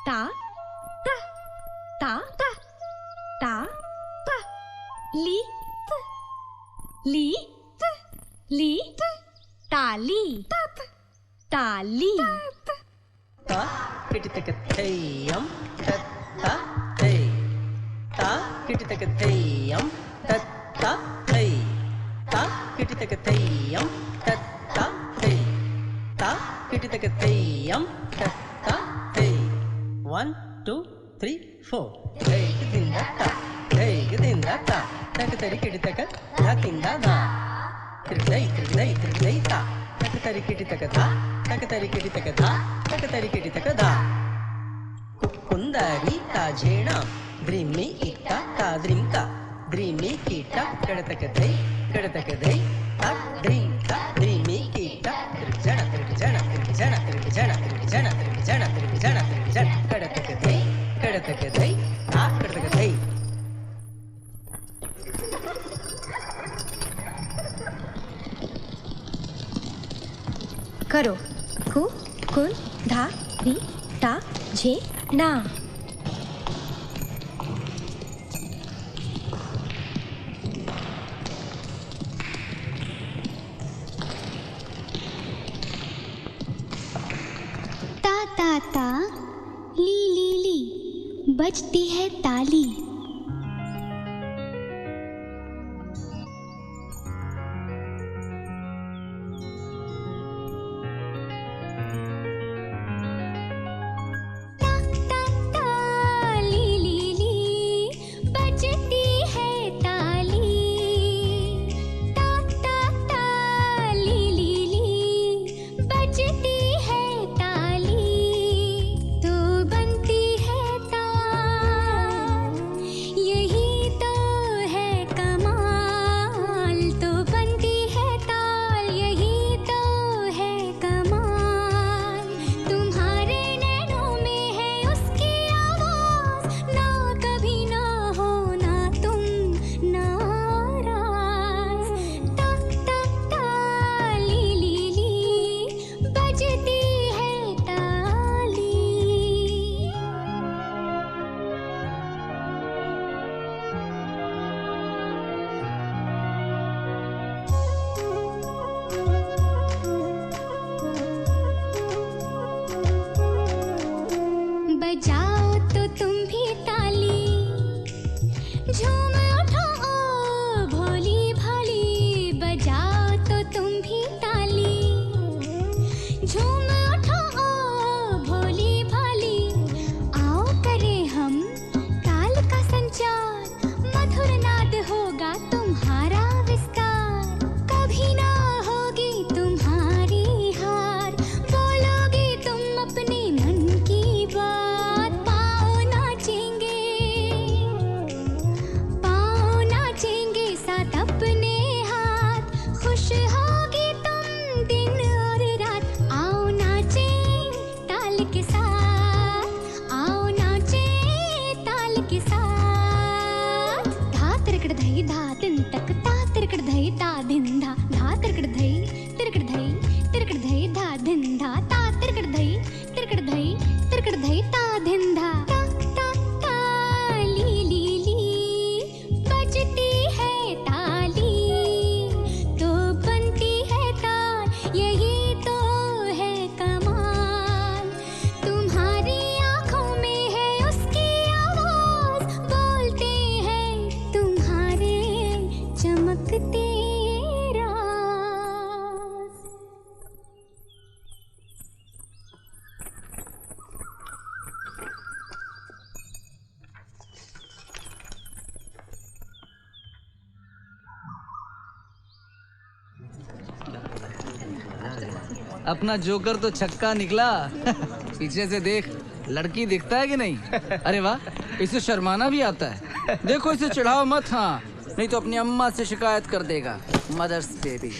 ता ता ता ता ता ता ली ली ली ताली ताली ता किटितकथैयम तत्ता थै ता किटितकथैयम तत्ता थै ता किटितकथैयम तत्ता थै ता किटितकथैयम तत्ता थै 1 2 3 4 थै गिदिंदा ता थै गिदिंदा ता तक तरी किटितक धाकिंदा धा त्रिदै त्रिदै त्रिदै ता तक तरी किटितक धा तक तरी किटितक धा तक तरी किटितक धा कुंदारी ताजेणा द्रिमी इट्टा ताद्रिंका द्रिमी कीटा कडतक दै ता द्रिंका द्रिमी कीटा त्रिजण त्रिजण त्रिजण त्रिजण त्रिजण त्रिजण त्रिजण त्रिजण कडतक दै ता कडतक दै। करो कु कुल धा री ता जे ना। ता ता ता ली ली ली बजती है ताली। झूम उठो ओ भोली भाली, बजाओ तो तुम भी ताली। झूम उठो ओ भोली भाली, आओ करें हम ताल का संचार। मधुर नाद होगा तुम्हारा विस्तार, कभी ना होगी तुम्हारी हार। बोलोगे तुम अपने मन की बात, पाँव नाचेंगे साथ अपने हाथ। खुश होगी तुम दिन और रात, आओ नाचे ताल के साथ, आओ नाचे ताल के साथ। धा तिरकड़ धई धा दिन तक, ता तिरकड़ धई ता दिन धा, धा तिरकड़ धई तिरकड़ धई धा दिन धा, ता तिरकड़ धई तिरकड़ धई ता दिन धा। ता ता ता ली ली ली, बजती है ताली तो बनती है ताल, यही तो है कमाल। तुम्हारी आंखों में है उसकी आवाज, बोलते हैं तुम्हारे चमकते राज। अपना जोकर तो छक्का निकला। पीछे से देख, लड़की दिखता है कि नहीं? अरे वाह, इसे शर्माना भी आता है। देखो इसे चिढ़ाओ मत, हाँ, नहीं तो अपनी अम्मा से शिकायत कर देगा। Mother's baby.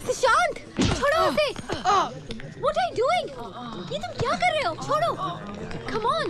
सुशांत, छोड़ो उसे। What are you doing? ये तुम क्या कर रहे हो? छोड़ो। Come on.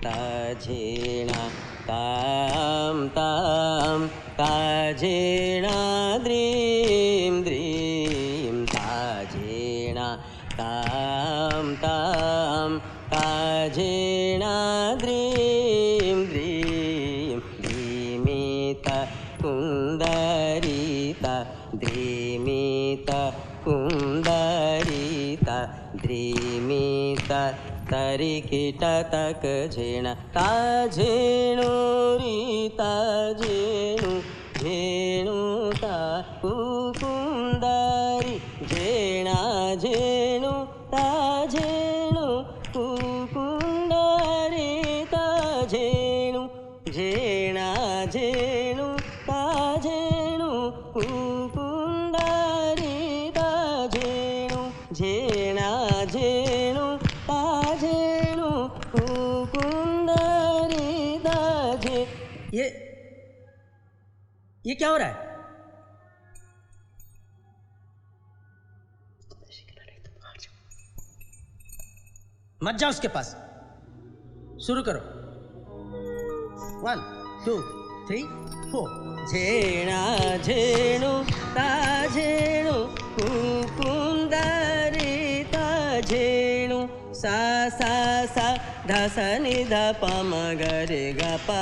ताजेणा ताम ताम, ताजेणा द्रीम द्रीम, ताजेणा ताम ताम, ताजेणा द्रीम द्रीम। द्रीमिता कुंदरिता, द्रीमिता कुंदरिता, द्रीमिता तरिकिट तक झेण, ताझेणु रीता झेणु, झेणु ता कुकुंदरी, झेणा झेणु ताझेणु कुकुंदरी, ताझेणु झेणा झेणु ताझेणु कुकुंदरी, ताझेणु झेणा झेणु ताझेणु कुकुंदरी, ताझे। ये क्या हो रहा है? मत जाओ उसके पास। शुरू करो। 1 2 3 4। झेणा झेणु ताझेणु कुकुंदरी, ताझेणु सा सा सा धा सा नि धा पा म ग रे ग पा।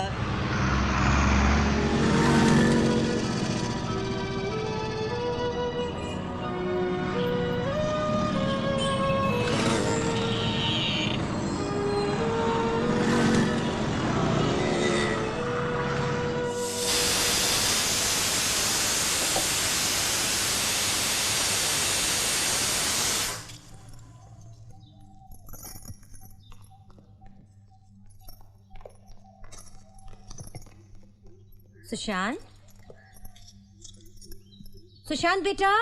सुशांत, सुशांत बेटा,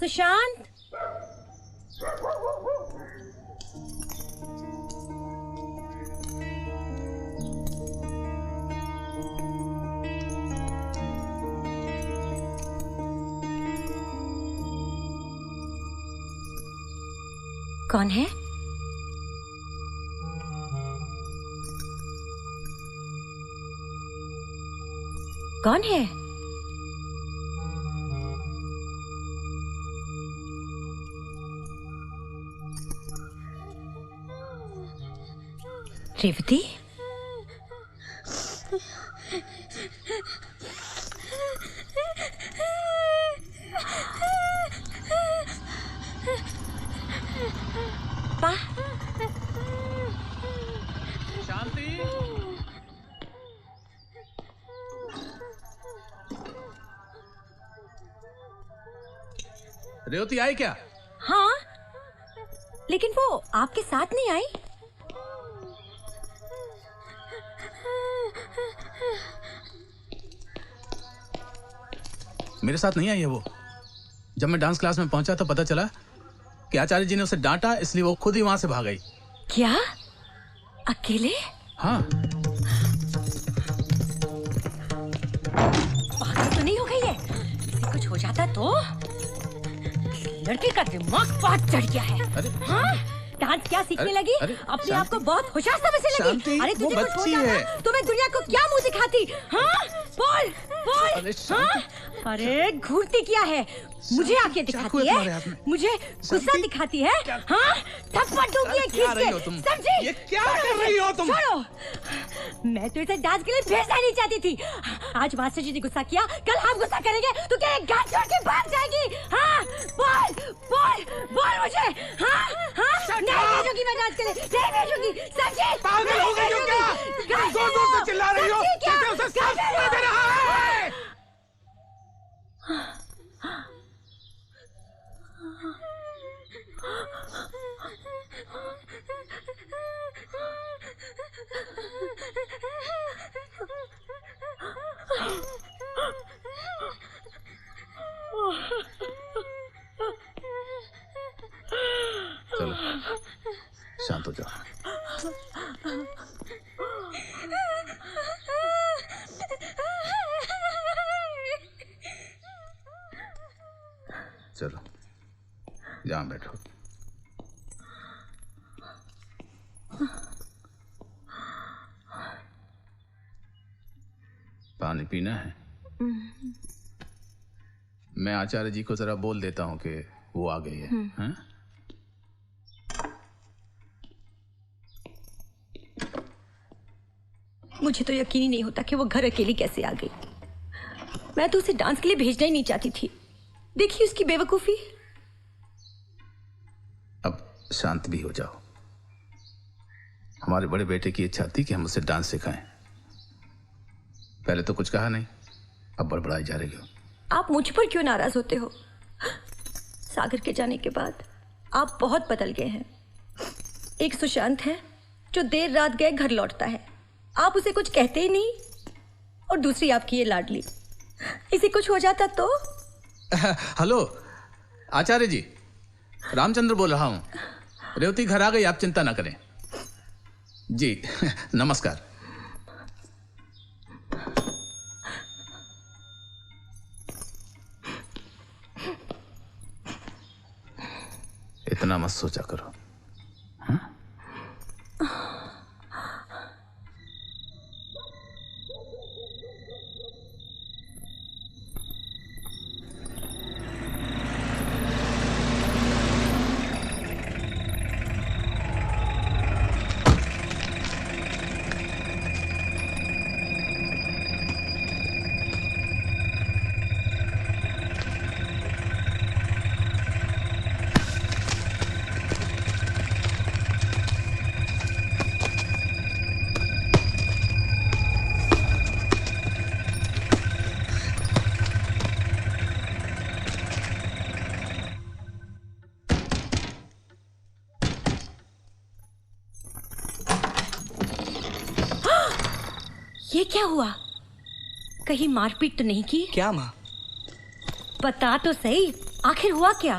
सुशांत। कौन है? कौन है? रेवती? शांति। रेवती आई क्या? हाँ, लेकिन वो आपके साथ नहीं आई। मेरे साथ नहीं आई है वो। जब मैं डांस क्लास में पहुंचा तो पता चला कि आचार्य जी ने उसे डांटा, इसलिए वो खुद ही वहां से भाग गई। क्या? अकेले? हाँ। पागल तो नहीं हो गई है? इसे कुछ हो जाता तो? लड़के का दिमाग बहुत चढ़ गया है। हाँ? डांस क्या सीखने लगी? अपने आप को बहुत होशियार समझने लगी। अरे तुझे कुछ हो जाता तो मैं दुनिया को क्या मुंह दिखाती? हाँ? बोल, बोल। हाँ? अरे घूरती क्या है? मुझे आके दिखाती है, मुझे गुस्सा दिखाती है। हाँ? थप्पड़ दूंगी खींच के, समझी? ये क्या कर रही हो तुम? छोड़ो, मैं तो इसे डांस के लिए भेजना नहीं चाहती थी। आज मास्टर जी ने गुस्सा किया, कल हम गुस्सा करेंगे तो क्या एक गाल छोड़ के भाग जाएगी? हाँ? बोल, बोल, बोल मुझे। हाँ? हाँ? नहीं भेजूंगी मैं डांस के लिए, नहीं भेजूंगी, समझी? पागल हो गई हो क्या? तुम जोर-जोर से चिल्ला रही हो, जैसे उसे सांस फूलने दे रहा है। चलो शांत हो जाओ। चलो यहाँ बैठो। पानी पीना है? मैं आचार्य जी को जरा बोल देता हूँ कि वो आ गई है। हाँ? मुझे तो यकीन ही नहीं होता कि वो घर अकेली कैसे आ गई। मैं तो उसे डांस के लिए भेजना ही नहीं चाहती थी। देखिए उसकी बेवकूफी। अब शांत भी हो जाओ। हमारे बड़े बेटे की इच्छा थी कि हम उसे डांस सिखाएं। पहले तो कुछ कहा नहीं, अब बड़बड़ाई जा रही हो। आप मुझ पर क्यों नाराज होते हो? सागर के जाने के बाद आप बहुत बदल गए हैं। एक सुशांत है जो देर रात गए घर लौटता है, आप उसे कुछ कहते ही नहीं। और दूसरी आपकी ये लाडली, इसे कुछ हो जाता तो? हेलो आचार्य जी, रामचंद्र बोल रहा हूँ। रेवती घर आ गई, आप चिंता ना करें। जी नमस्कार। इतना मत सोचा करो। हाँ? ये क्या हुआ? कहीं मारपीट तो नहीं की? क्या माँ? बता तो सही, आखिर हुआ क्या?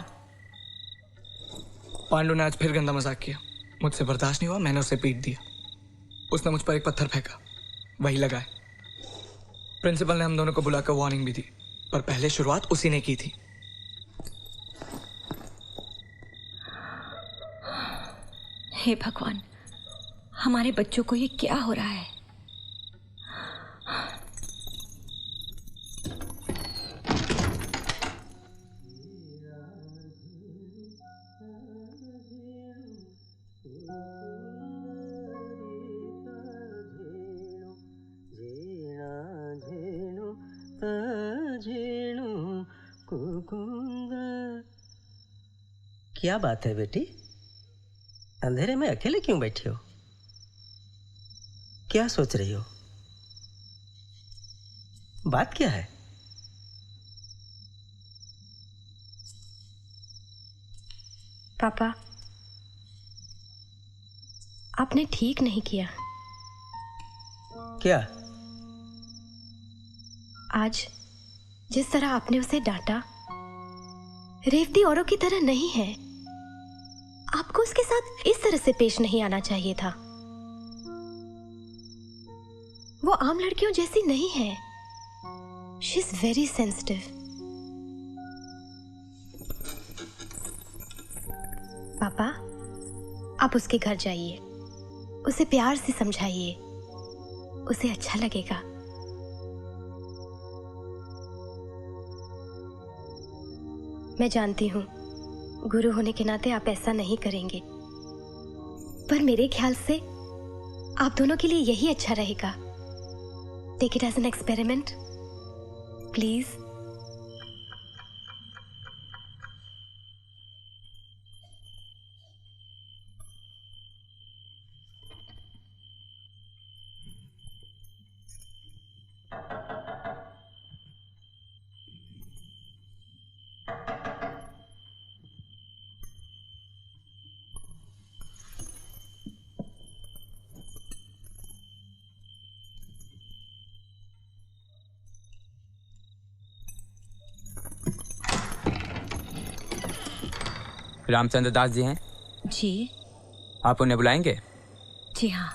पांडु ने आज फिर गंदा मजाक किया। मुझसे बर्दाश्त नहीं हुआ, मैंने उसे पीट दिया। उसने मुझ पर एक पत्थर फेंका, वही लगा है। प्रिंसिपल ने हम दोनों को बुलाकर वार्निंग भी दी, पर पहले शुरुआत उसी ने की थी। हे भगवान, हमारे बच्चों को ये क्या हो रहा है? क्या बात है बेटी, अंधेरे में अकेले क्यों बैठी हो? क्या सोच रही हो? बात क्या है? पापा, आपने ठीक नहीं किया। क्या? आज जिस तरह आपने उसे डांटा, रेवती औरों की तरह नहीं है। आपको उसके साथ इस तरह से पेश नहीं आना चाहिए था। वो आम लड़कियों जैसी नहीं है। She is very sensitive. पापा, आप उसके घर जाइए, उसे प्यार से समझाइए, उसे अच्छा लगेगा। मैं जानती हूं गुरु होने के नाते आप ऐसा नहीं करेंगे, पर मेरे ख्याल से आप दोनों के लिए यही अच्छा रहेगा। Take it as an experiment please. Ramchandra Das ji हैं? जी। आप उन्हें बुलाएंगे? जी हाँ।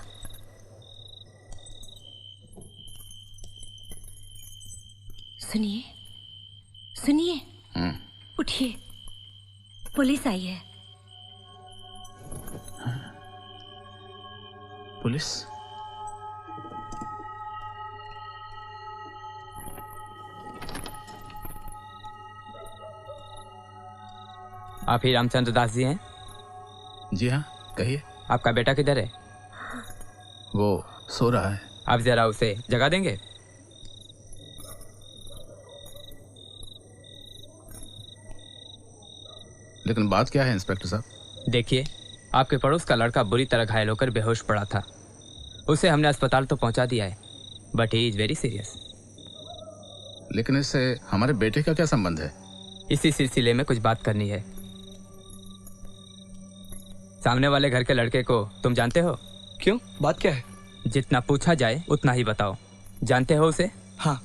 सुनिए सुनिए, उठिए, पुलिस आई है। पुलिस? आप ही रामचंद्र दास जी हैं? जी हाँ, कहिए। आपका बेटा किधर है? वो सो रहा है। आप जरा उसे जगा देंगे? लेकिन बात क्या है इंस्पेक्टर साहब? देखिए, आपके पड़ोस का लड़का बुरी तरह घायल होकर बेहोश पड़ा था। उसे हमने अस्पताल तो पहुंचा दिया है, but he is very serious. लेकिन इससे हमारे बेटे का क्या संबंध है? इसी सिलसिले में कुछ बात करनी है। सामने वाले घर के लड़के को तुम जानते हो? क्यों, बात क्या है? जितना पूछा जाए उतना ही बताओ। जानते हो उसे? हाँ,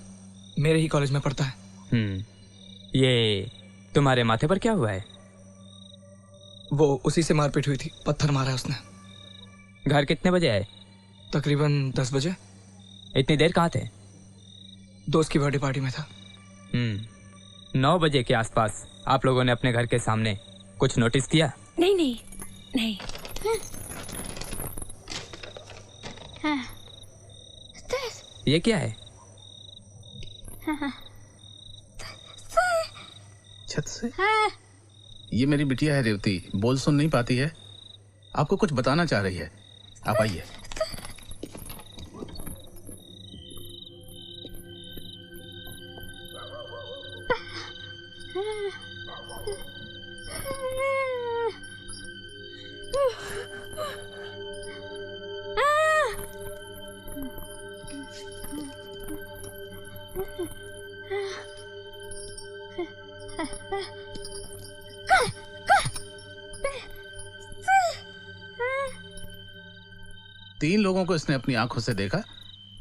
मेरे ही कॉलेज में पढ़ता है। ये तुम्हारे माथे पर क्या हुआ है? वो उसी से मारपीट हुई थी, पत्थर मारा उसने। घर कितने बजे आए? तकरीबन 10 बजे। इतनी देर कहाँ थे? दोस्त की बर्थडे पार्टी में था। 9 बजे के आसपास आप लोगों ने अपने घर के सामने कुछ नोटिस किया? नहीं नहीं नहीं। ये क्या है? छत से? ये मेरी बिटिया है रेवती, बोल सुन नहीं पाती है, आपको कुछ बताना चाह रही है। आप आइए। तीन लोगों को इसने अपनी आंखों से देखा।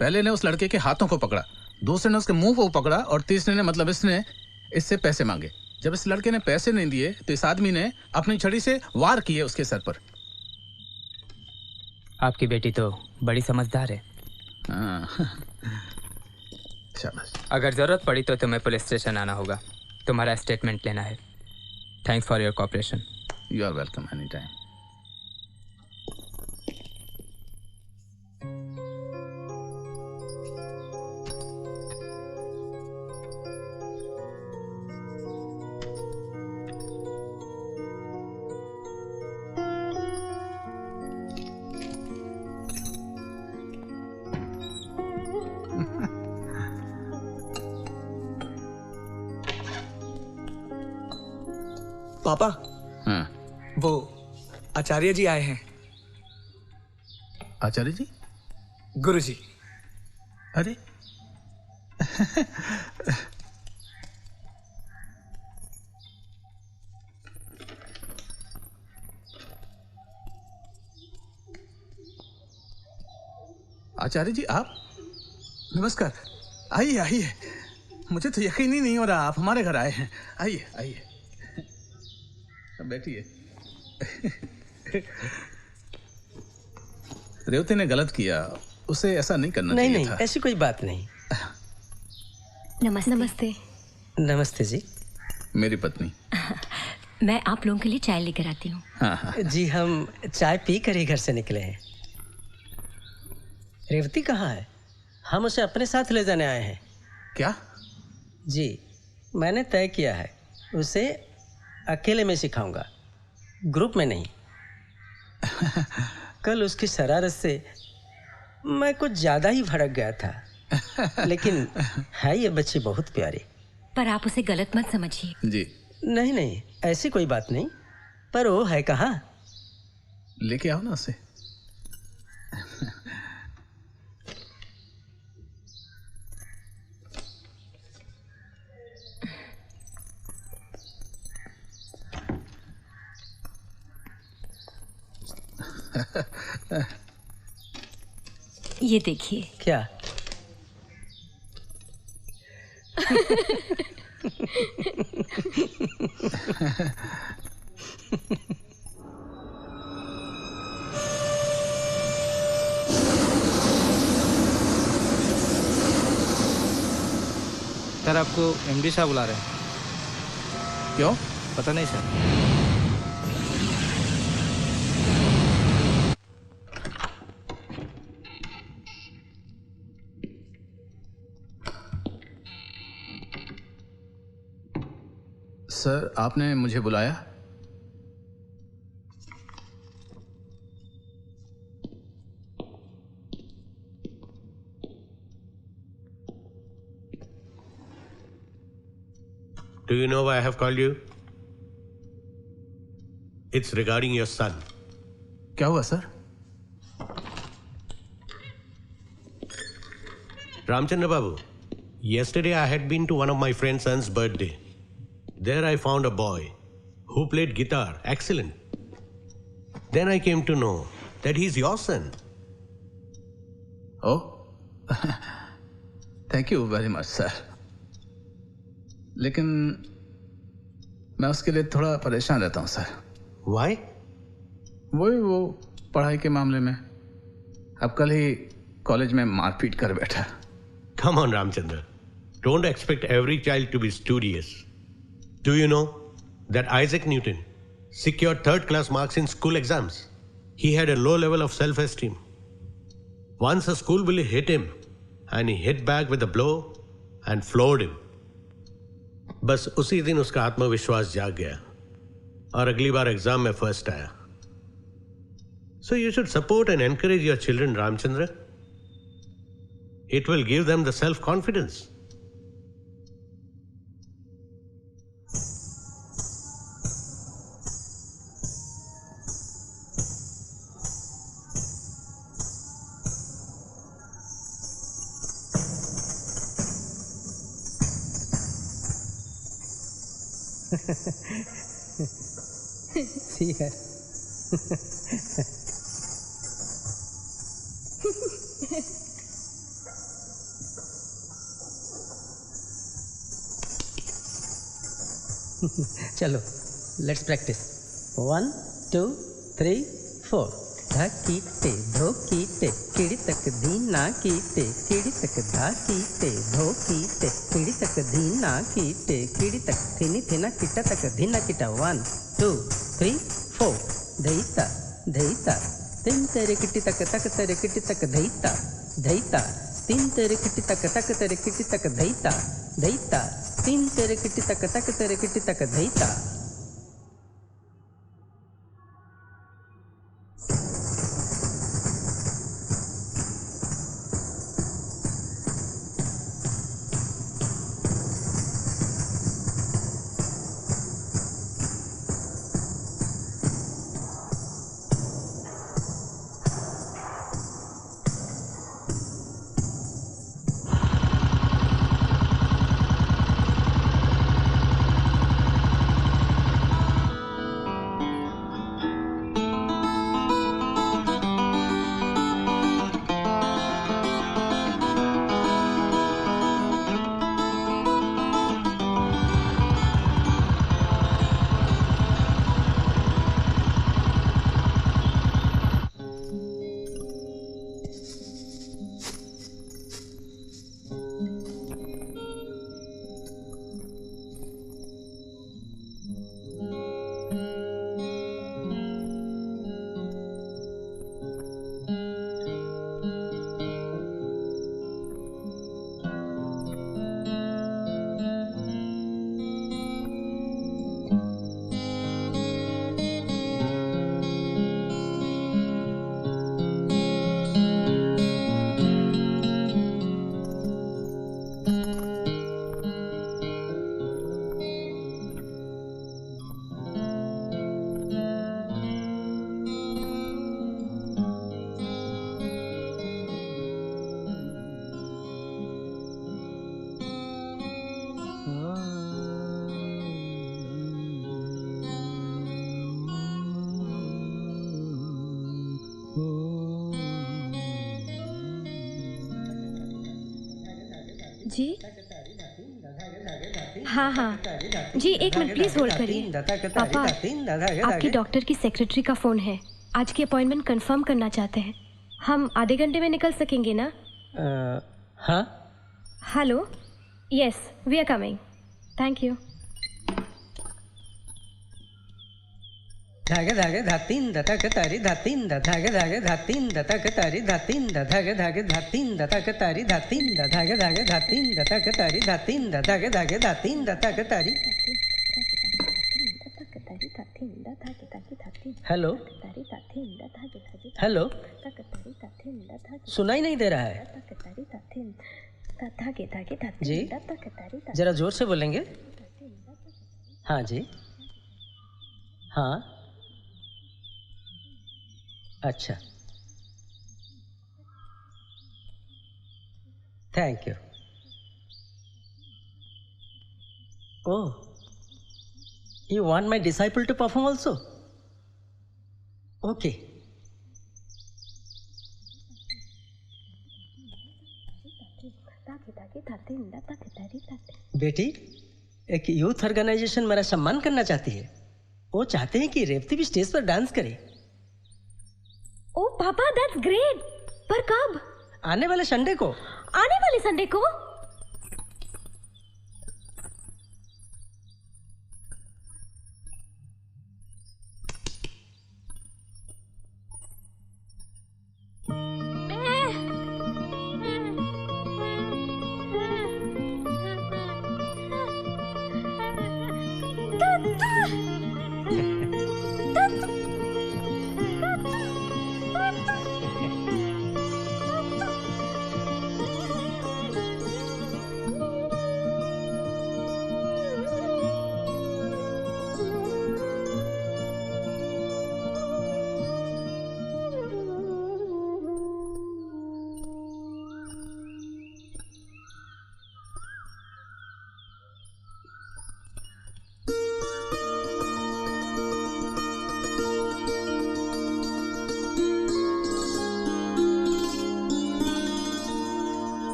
पहले ने उस लड़के के हाथों को पकड़ा, दूसरे ने उसके मुंह को पकड़ा और तीसरे ने मतलब इसने इससे पैसे मांगे। जब इस लड़के ने पैसे नहीं दिए तो इस आदमी ने अपनी छड़ी से वार किए उसके सर पर। आपकी बेटी तो बड़ी समझदार है। शाबाश। अगर जरूरत पड़ी तो तुम्हें पुलिस स्टेशन आना होगा, तुम्हारा स्टेटमेंट लेना है। Thanks for your cooperation. You are welcome any time. पापा, वो आचार्य जी आए हैं। आचार्य जी? गुरु जी। अरे आचार्य जी आप? नमस्कार। आइए आइए, मुझे तो यकीन ही नहीं हो रहा आप हमारे घर आए हैं। आइए आइए, बैठिए। रेवती ने गलत किया, उसे ऐसा नहीं करना चाहिए नहीं था। ऐसी कोई बात नहीं। नमस्ते। नमस्ते। नमस्ते जी। मेरी पत्नी। मैं आप लोगों के लिए चाय लेकर आती हूँ। जी हम चाय पी कर ही घर से निकले हैं। रेवती कहाँ है? हम उसे अपने साथ ले जाने आए हैं। क्या? जी मैंने तय किया है, उसे अकेले में सिखाऊंगा, ग्रुप में नहीं। कल उसकी शरारत से मैं कुछ ज़्यादा ही भड़क गया था, लेकिन है ये बच्ची बहुत प्यारी। पर आप उसे गलत मत समझिए। जी नहीं नहीं, ऐसी कोई बात नहीं। पर वो है कहाँ? लेके आओ ना उसे। ये देखिए। क्या? सर आपको एमडी साहब बुला रहे हैं। क्यों? पता नहीं सर। सर आपने मुझे बुलाया? Do you know why I have called you? It's regarding your son. क्या हुआ sir? Ramchandra Babu, yesterday I had been to one of my friend's son's birthday. There I found a boy who played guitar. Excellent. Then I came to know that he's your son. Oh, thank you very much, sir. लेकिन मैं उसके लिए थोड़ा परेशान रहता हूँ sir. Why? वो पढ़ाई के मामले में। अब कल ही कॉलेज में मारपीट कर बैठा। Come on, Ramchandra. Don't expect every child to be studious. Do you know that Isaac Newton secured third-class marks in school exams? He had a low level of self-esteem. Once a school bully hit him, and he hit back with a blow and floored him. बस उसी दिन उसका आत्मविश्वास जाग गया और अगली बार exam में फर्स्ट आया। So you should support and encourage your children, Ramchandra. It will give them the self-confidence. See her. चलो लेट्स प्रैक्टिस 1 2 3 4 धकीटे धोकीटे किड़ी तक धीना कीटे किड़ी तक धाकीटे धोकीटे किड़ी तक धीना कीटे किड़ी तक थिनी थिना किटा तक धीना किटा 1 2 3 4 धईता धईता तीन तेरे किटी तक तेरे किटी तक धईता धईता तीन तेरे किटी तक तेरे किटी तक धईता धईता तीन तेरे किटी तक तेरे किटी तक धईता। जी हाँ हाँ जी, एक मिनट प्लीज होल्ड करिए। पापा, आपकी डॉक्टर की सेक्रेटरी का फ़ोन है। आज की अपॉइंटमेंट कंफर्म करना चाहते हैं। हम आधे घंटे में निकल सकेंगे ना? हाँ। Hello, yes we are coming, thank you. धागे धागे धातीन दतक तारी धातीन धागे धागे धातीन दतक तारी धातीन धागे धागे धातीन दतक तारी धातीन धागे धागे धातीन दतक तारी धातीन धागे धागे धातीन दतक तारी। हेलो हेलो, सुनाई नहीं दे रहा है जी, जरा जोर से बोलेंगे। हाँ जी, हाँ अच्छा, thank you. Oh, you want my disciple to perform also? Okay. बेटी, एक यूथ ऑर्गेनाइजेशन मेरा सम्मान करना चाहती है। वो चाहते हैं कि रेवती भी स्टेज पर डांस करे। ओह पापा, दैट्स ग्रेट। पर कब? आने वाले संडे को। आने वाले संडे को?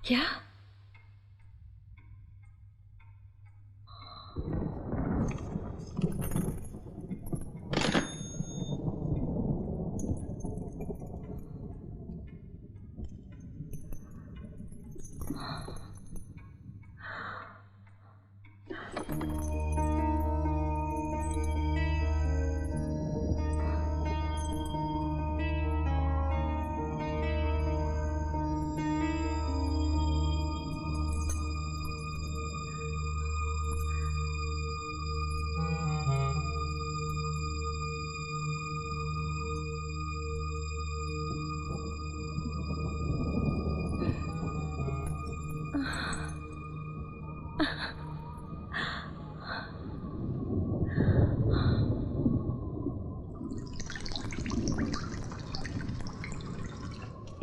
क्या?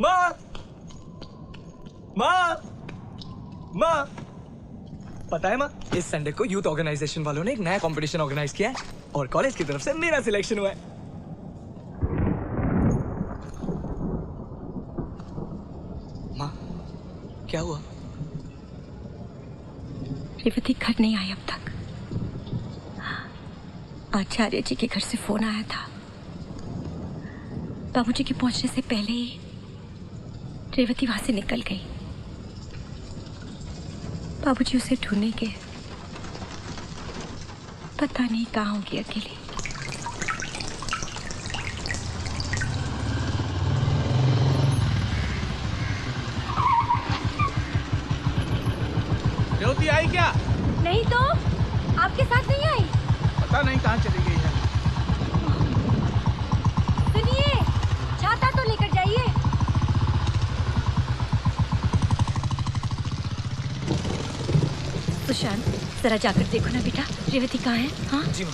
माँ, माँ, माँ, पता है माँ, इस संडे को यूथ ऑर्गेनाइजेशन वालों ने एक नया कंपटीशन ऑर्गेनाइज किया है और कॉलेज की तरफ से मेरा सिलेक्शन हुआ है। माँ, क्या हुआ? रेवती घर नहीं आई अब तक। आचार्य जी के घर से फोन आया था। बाबूजी के पहुंचने से पहले ही रेवती वहां से निकल गई। बाबूजी उसे ढूंढेंगे, पता नहीं कहाँ होगी अकेली। रेवती आई क्या? नहीं तो आपके साथ नहीं आई। पता नहीं कहाँ चली गई है। सुनिए, छाता तो लेकर जाइए। सुशांत, जरा जाकर देखो ना बेटा, रेवती कहाँ है? हाँ जी माँ।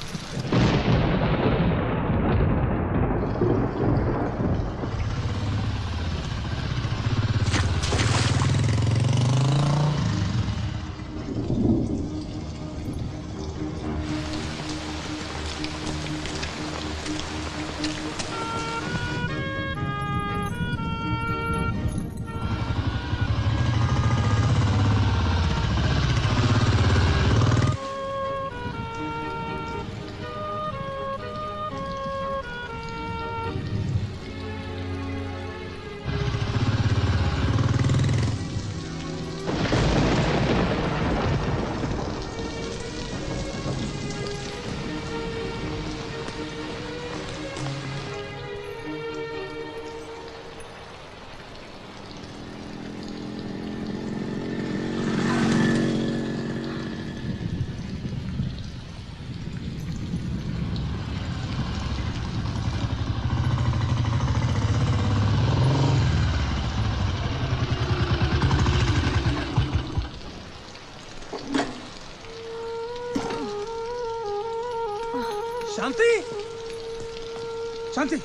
शांति, शांति,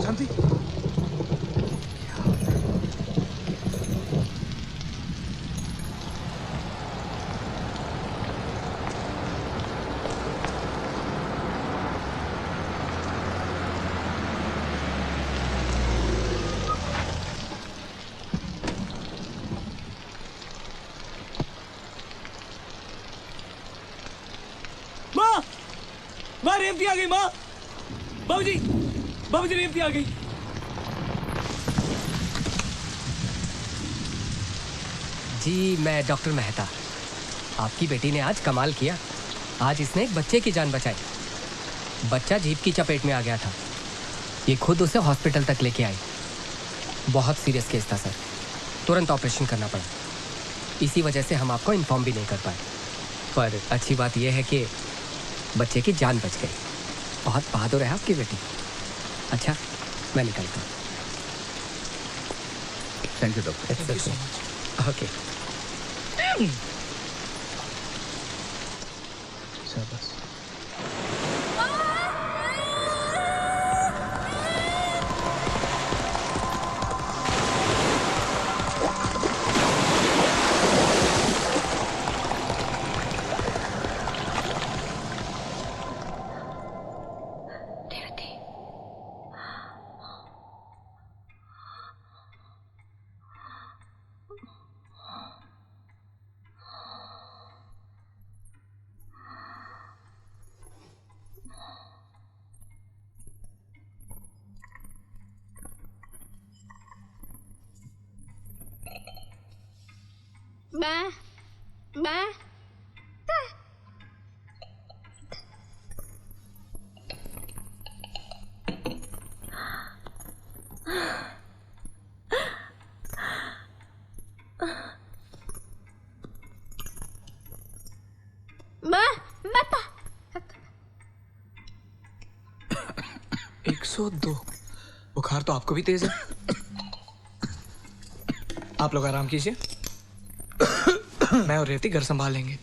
शांति। माँ रेवती आ गई। माँ, बाबूजी, बाबूजी रेवती आ गई। जी मैं डॉक्टर मेहता। आपकी बेटी ने आज कमाल किया। आज इसने एक बच्चे की जान बचाई। बच्चा जीप की चपेट में आ गया था। ये खुद उसे हॉस्पिटल तक लेके आई। बहुत सीरियस केस था सर, तुरंत ऑपरेशन करना पड़ा। इसी वजह से हम आपको इन्फॉर्म भी नहीं कर पाए। पर अच्छी बात यह है कि बच्चे की जान बच गई। बहुत बहादुर है आपकी बेटी। अच्छा मैं निकलता हूँ। Thank you doctor. ओके। शाबाश। मैं मैं 102। बुखार तो आपको भी तेज है। आप लोग आराम कीजिए, मैं और रेवती घर संभाल लेंगे।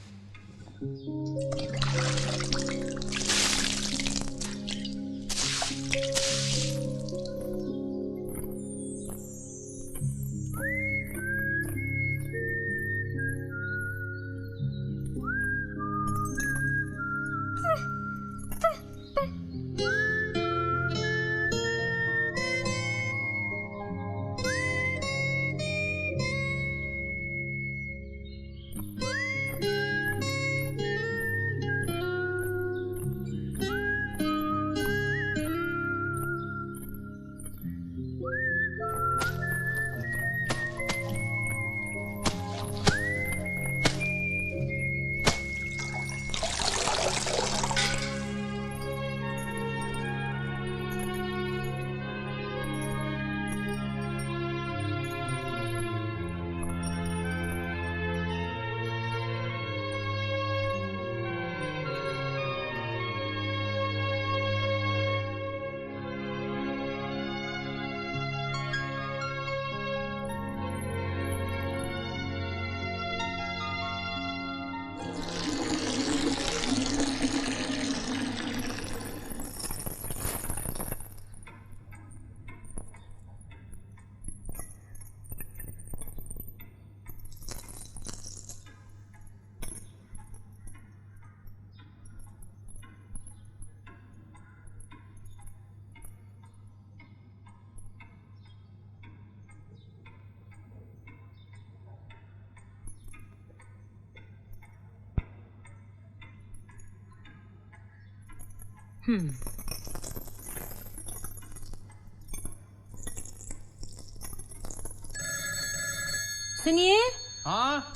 सुनिए। हाँ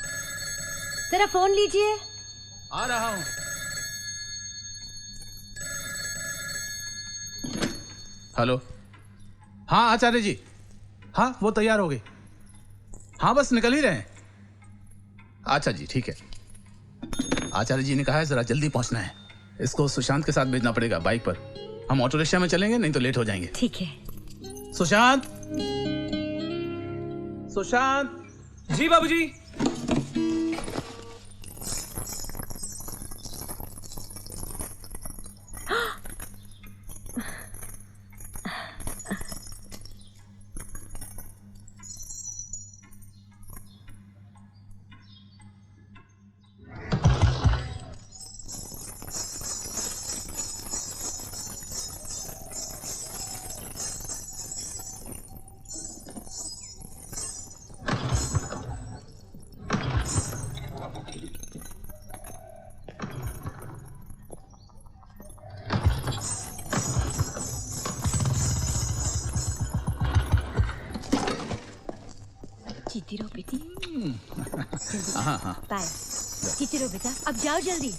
जरा फोन लीजिए। आ रहा हूँ। हेलो। हाँ आचार्य जी, हाँ वो तैयार हो गई। हाँ बस निकल ही रहे हैं। अच्छा जी ठीक है। आचार्य जी ने कहा है जरा जल्दी पहुंचना है। इसको सुशांत के साथ भेजना पड़ेगा बाइक पर। हम ऑटो रिक्शा में चलेंगे, नहीं तो लेट हो जाएंगे। ठीक है। सुशांत, सुशांत। जी बाबूजी। बेटी। हाँ हाँ बाय। जीते रहो बेटा, अब जाओ जल्दी।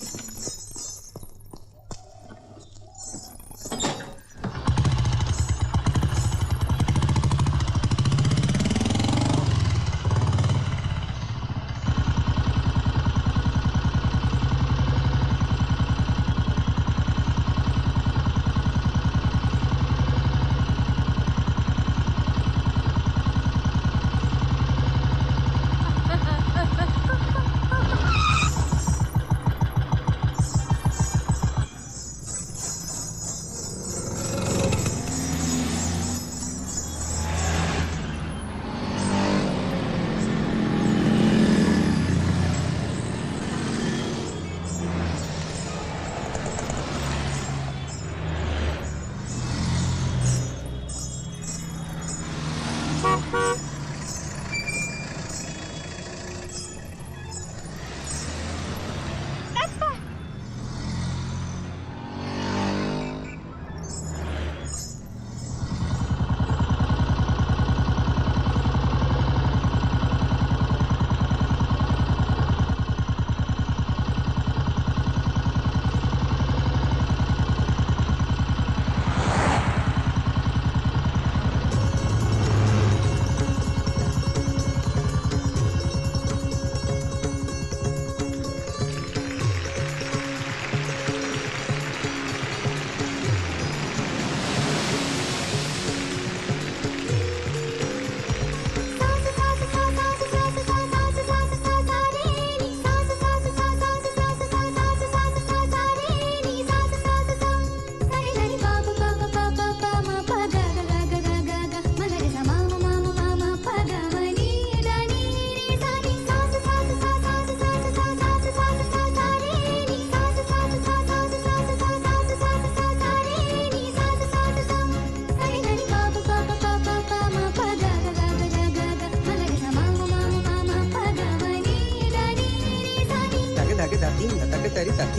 Tari